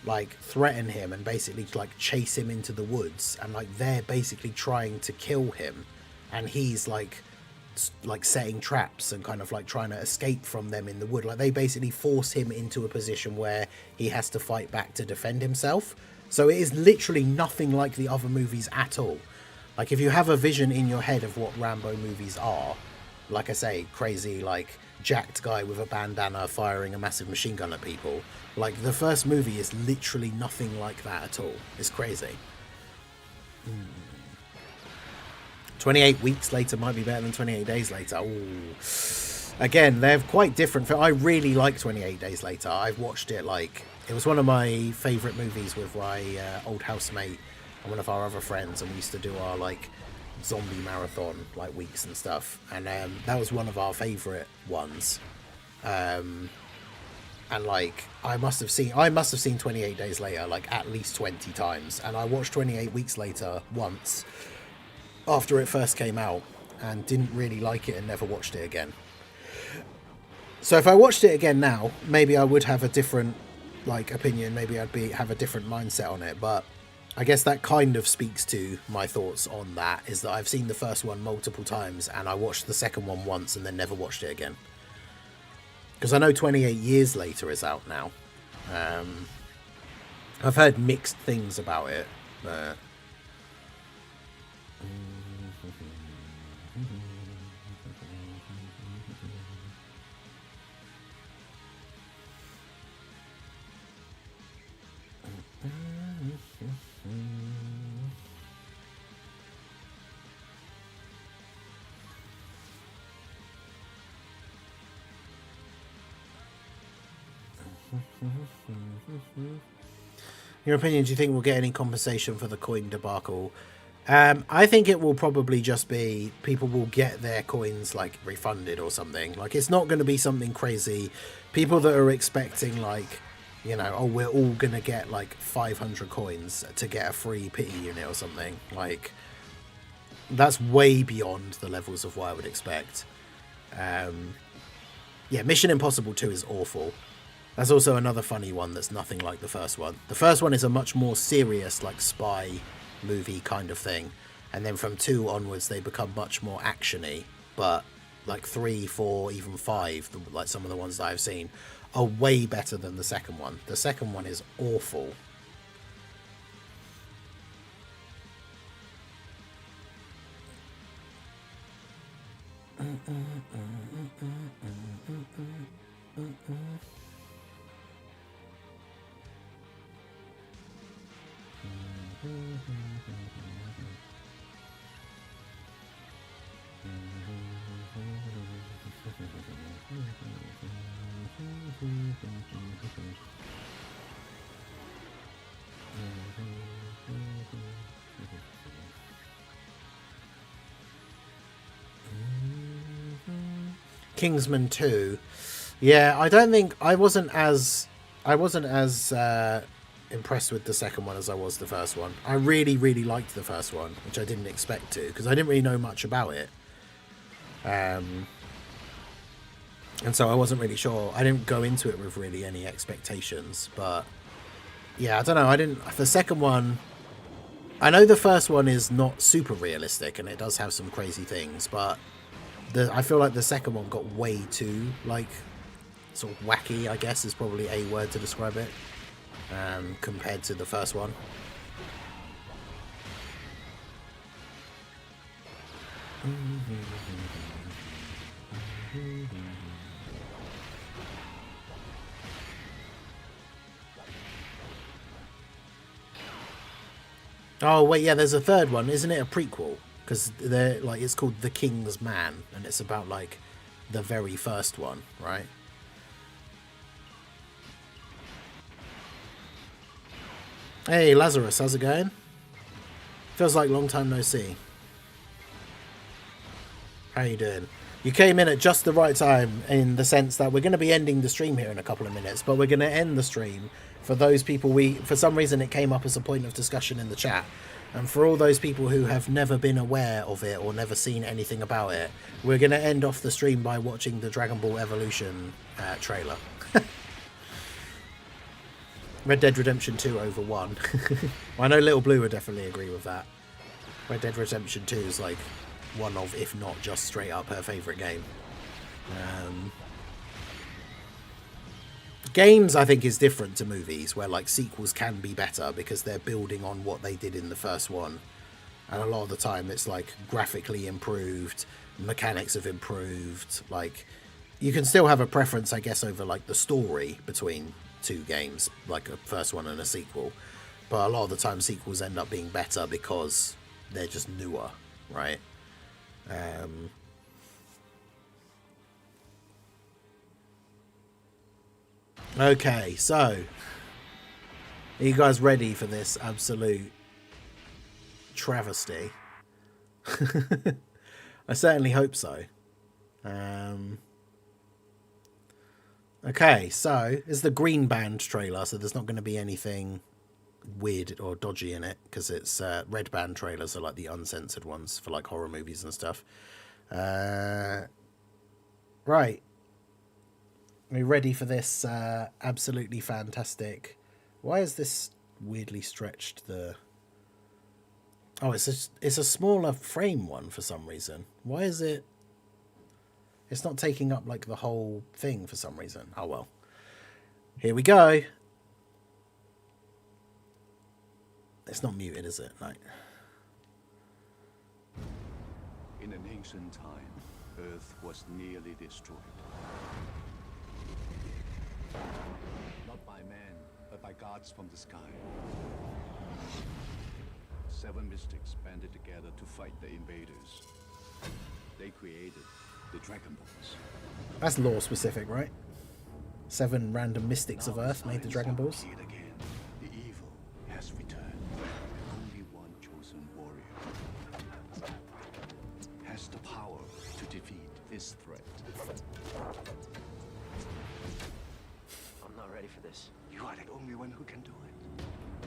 like, threaten him and basically, like, chase him into the woods, and, like, they're basically trying to kill him, and he's like setting traps and kind of, like, trying to escape from them in the wood. Like, they basically force him into a position where he has to fight back to defend himself. So it is literally nothing like the other movies at all. Like, if you have a vision in your head of what Rambo movies are, like I say, crazy, like, jacked guy with a bandana firing a massive machine gun at people, like, the first movie is literally nothing like that at all. It's crazy. 28 weeks later might be better than 28 days later. Ooh. Again, they're quite different. I really like 28 Days Later. I've watched it, like, it was one of my favourite movies with my old housemate and one of our other friends, and we used to do our, like, zombie marathon, like, weeks and stuff, and that was one of our favourite ones. And, like, I must have seen 28 Days Later, like, at least 20 times, and I watched 28 Weeks Later once after it first came out and didn't really like it and never watched it again. So if I watched it again now, maybe I would have a different, like, opinion, maybe I'd have a different mindset on it, but I guess that kind of speaks to my thoughts on that, is that I've seen the first one multiple times and I watched the second one once and then never watched it again. Because I know 28 Years Later is out now. I've heard mixed things about it. Your opinion, do you think we'll get any compensation for the coin debacle? I think it will probably just be people will get their coins, like, refunded or something. Like, it's not going to be something crazy. People that are expecting, like, you know, oh, we're all going to get, like, 500 coins to get a free pity unit or something. Like, that's way beyond the levels of what I would expect. Yeah, Mission Impossible 2 is awful. That's also another funny one that's nothing like the first one. The first one is a much more serious, like, spy movie kind of thing, and then from 2 onwards they become much more actiony, but, like, 3, 4, even 5, like some of the ones that I've seen, are way better than the second one. The second one is awful. Kingsman 2. Yeah, I don't think I wasn't as impressed with the second one as I was the first one. I really, really liked the first one, which I didn't expect to, because I didn't really know much about it. And so I wasn't really sure. I didn't go into it with really any expectations, but yeah, I don't know. The second one, I know the first one is not super realistic and it does have some crazy things, but I feel like the second one got way too, like, sort of wacky, I guess is probably a word to describe it, compared to the first one. Oh wait, yeah, there's a third one, isn't it? A prequel, because they're like, it's called The King's Man, and it's about like the very first one, right? Hey Lazarus, how's it going? Feels like long time no see. How you doing? You came in at just the right time, in the sense that we're going to be ending the stream here in a couple of minutes, but we're going to end the stream for those people for some reason it came up as a point of discussion in the chat, and for all those people who have never been aware of it or never seen anything about it, we're going to end off the stream by watching the Dragon Ball Evolution trailer. Red Dead Redemption 2 over 1. I know Little Blue would definitely agree with that. Red Dead Redemption 2 is like one of, if not just straight up, her favourite game. Games, I think, is different to movies, where like sequels can be better because they're building on what they did in the first one. And a lot of the time it's like graphically improved, mechanics have improved. Like, you can still have a preference, I guess, over like the story between two games, like a first one and a sequel, but a lot of the time sequels end up being better because they're just newer, right? Okay, so are you guys ready for this absolute travesty? I certainly hope so. Okay, so it's the Green Band trailer, so there's not going to be anything weird or dodgy in it, because it's Red Band trailers are like the uncensored ones for like horror movies and stuff. Right, are we ready for this absolutely fantastic? Why is this weirdly stretched? Oh, it's a smaller frame one for some reason. Why is it? It's not taking up like the whole thing for some reason. Oh well. Here we go. It's not muted, is it? No. In an ancient time, Earth was nearly destroyed. Not by man, but by gods from the sky. 7 mystics banded together to fight the invaders. They created the Dragon Balls. That's lore specific, right? 7 random mystics of Earth made the Dragon Balls. Again. The evil has returned. Only one chosen warrior has the power to defeat this threat. I'm not ready for this. You are the only one who can do it.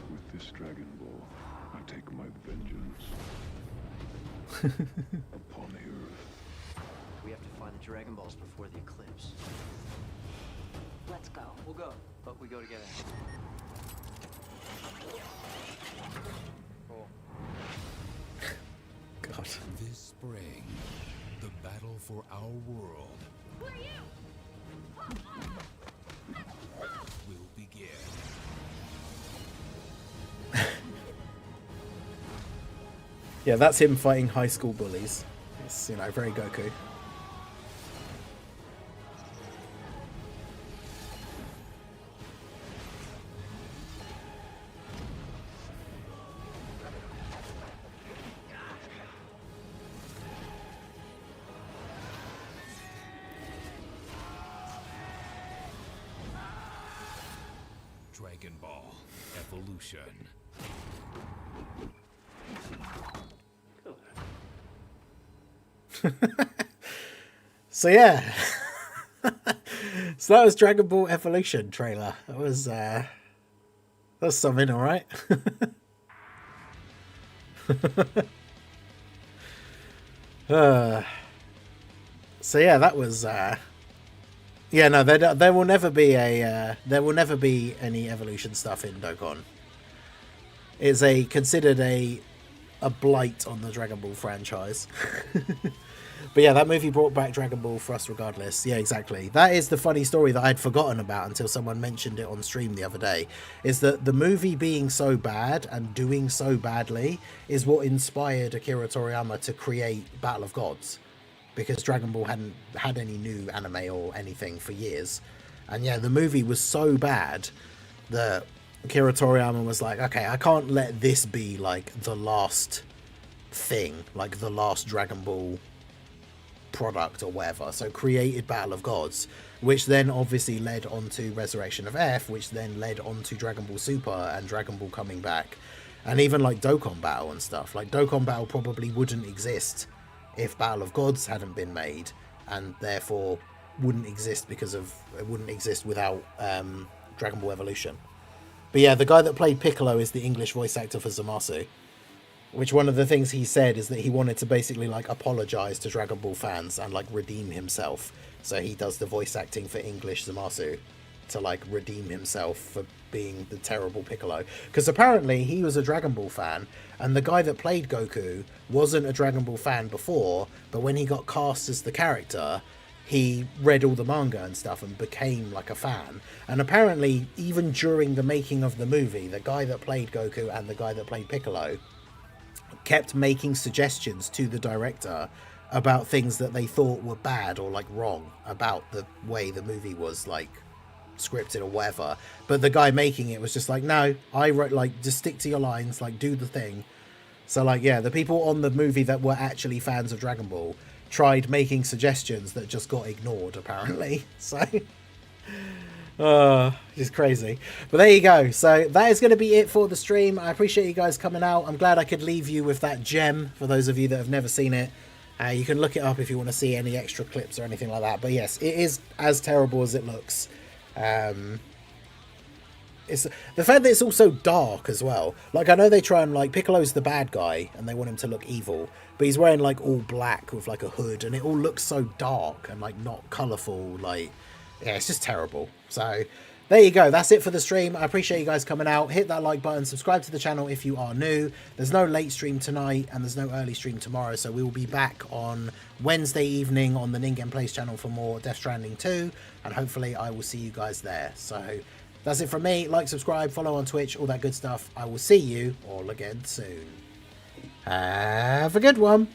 With this Dragon Ball, I take my vengeance upon the Earth. We have to find the Dragon Balls before the eclipse. Let's go. We'll go, but we go together. Cool. God. This spring, the battle for our world will begin. Yeah, that's him fighting high school bullies. It's, you know, very Goku. Dragon Ball Evolution. So yeah. So that was Dragon Ball Evolution trailer. That was something, all right. So yeah, that was yeah, no, there will never be any evolution stuff in Dokkan. It's considered a blight on the Dragon Ball franchise. But yeah, that movie brought back Dragon Ball for us regardless. Yeah, exactly. That is the funny story that I'd forgotten about until someone mentioned it on stream the other day. Is that the movie being so bad and doing so badly is what inspired Akira Toriyama to create Battle of Gods. Because Dragon Ball hadn't had any new anime or anything for years. And yeah, the movie was so bad that Akira Toriyama was like, okay, I can't let this be like the last thing, like the last Dragon Ball product or whatever. So created Battle of Gods, which then obviously led on to Resurrection of F, which then led on to Dragon Ball Super and Dragon Ball coming back. And even like Dokkan Battle and stuff. Like Dokkan Battle probably wouldn't exist if Battle of Gods hadn't been made, and therefore wouldn't exist because of it wouldn't exist without Dragon Ball Evolution. But yeah, the guy that played Piccolo is the English voice actor for Zamasu, which one of the things he said is that he wanted to basically like apologize to Dragon Ball fans and like redeem himself. So he does the voice acting for English Zamasu to like redeem himself for being the terrible Piccolo, because apparently he was a Dragon Ball fan, and the guy that played Goku wasn't a Dragon Ball fan before, but when he got cast as the character, he read all the manga and stuff and became like a fan. And apparently even during the making of the movie, the guy that played Goku and the guy that played Piccolo kept making suggestions to the director about things that they thought were bad or like wrong about the way the movie was like scripted or whatever. But the guy making it was just like, no, I wrote, like, just stick to your lines, like do the thing. So like, yeah, the people on the movie that were actually fans of Dragon Ball tried making suggestions that just got ignored apparently. So just crazy. But there you go. So that is going to be it for the stream. I appreciate you guys coming out. I'm glad I could leave you with that gem for those of you that have never seen it. You can look it up if you want to see any extra clips or anything like that. But yes, it is as terrible as it looks. It's the fact that it's also dark as well. Like, I know they try and like Piccolo's the bad guy and they want him to look evil, but he's wearing like all black with like a hood, and it all looks so dark and like not colourful. Like, yeah, it's just terrible. So there you go. That's it for the stream. I appreciate you guys coming out. Hit that like button, subscribe to the channel if you are new. There's no late stream tonight and there's no early stream tomorrow, so we will be back on Wednesday evening on the Ningen Plays channel for more Death Stranding 2, and hopefully I will see you guys there. So that's it from me. Like, subscribe, follow on Twitch, all that good stuff. I will see you all again soon. Have a good one.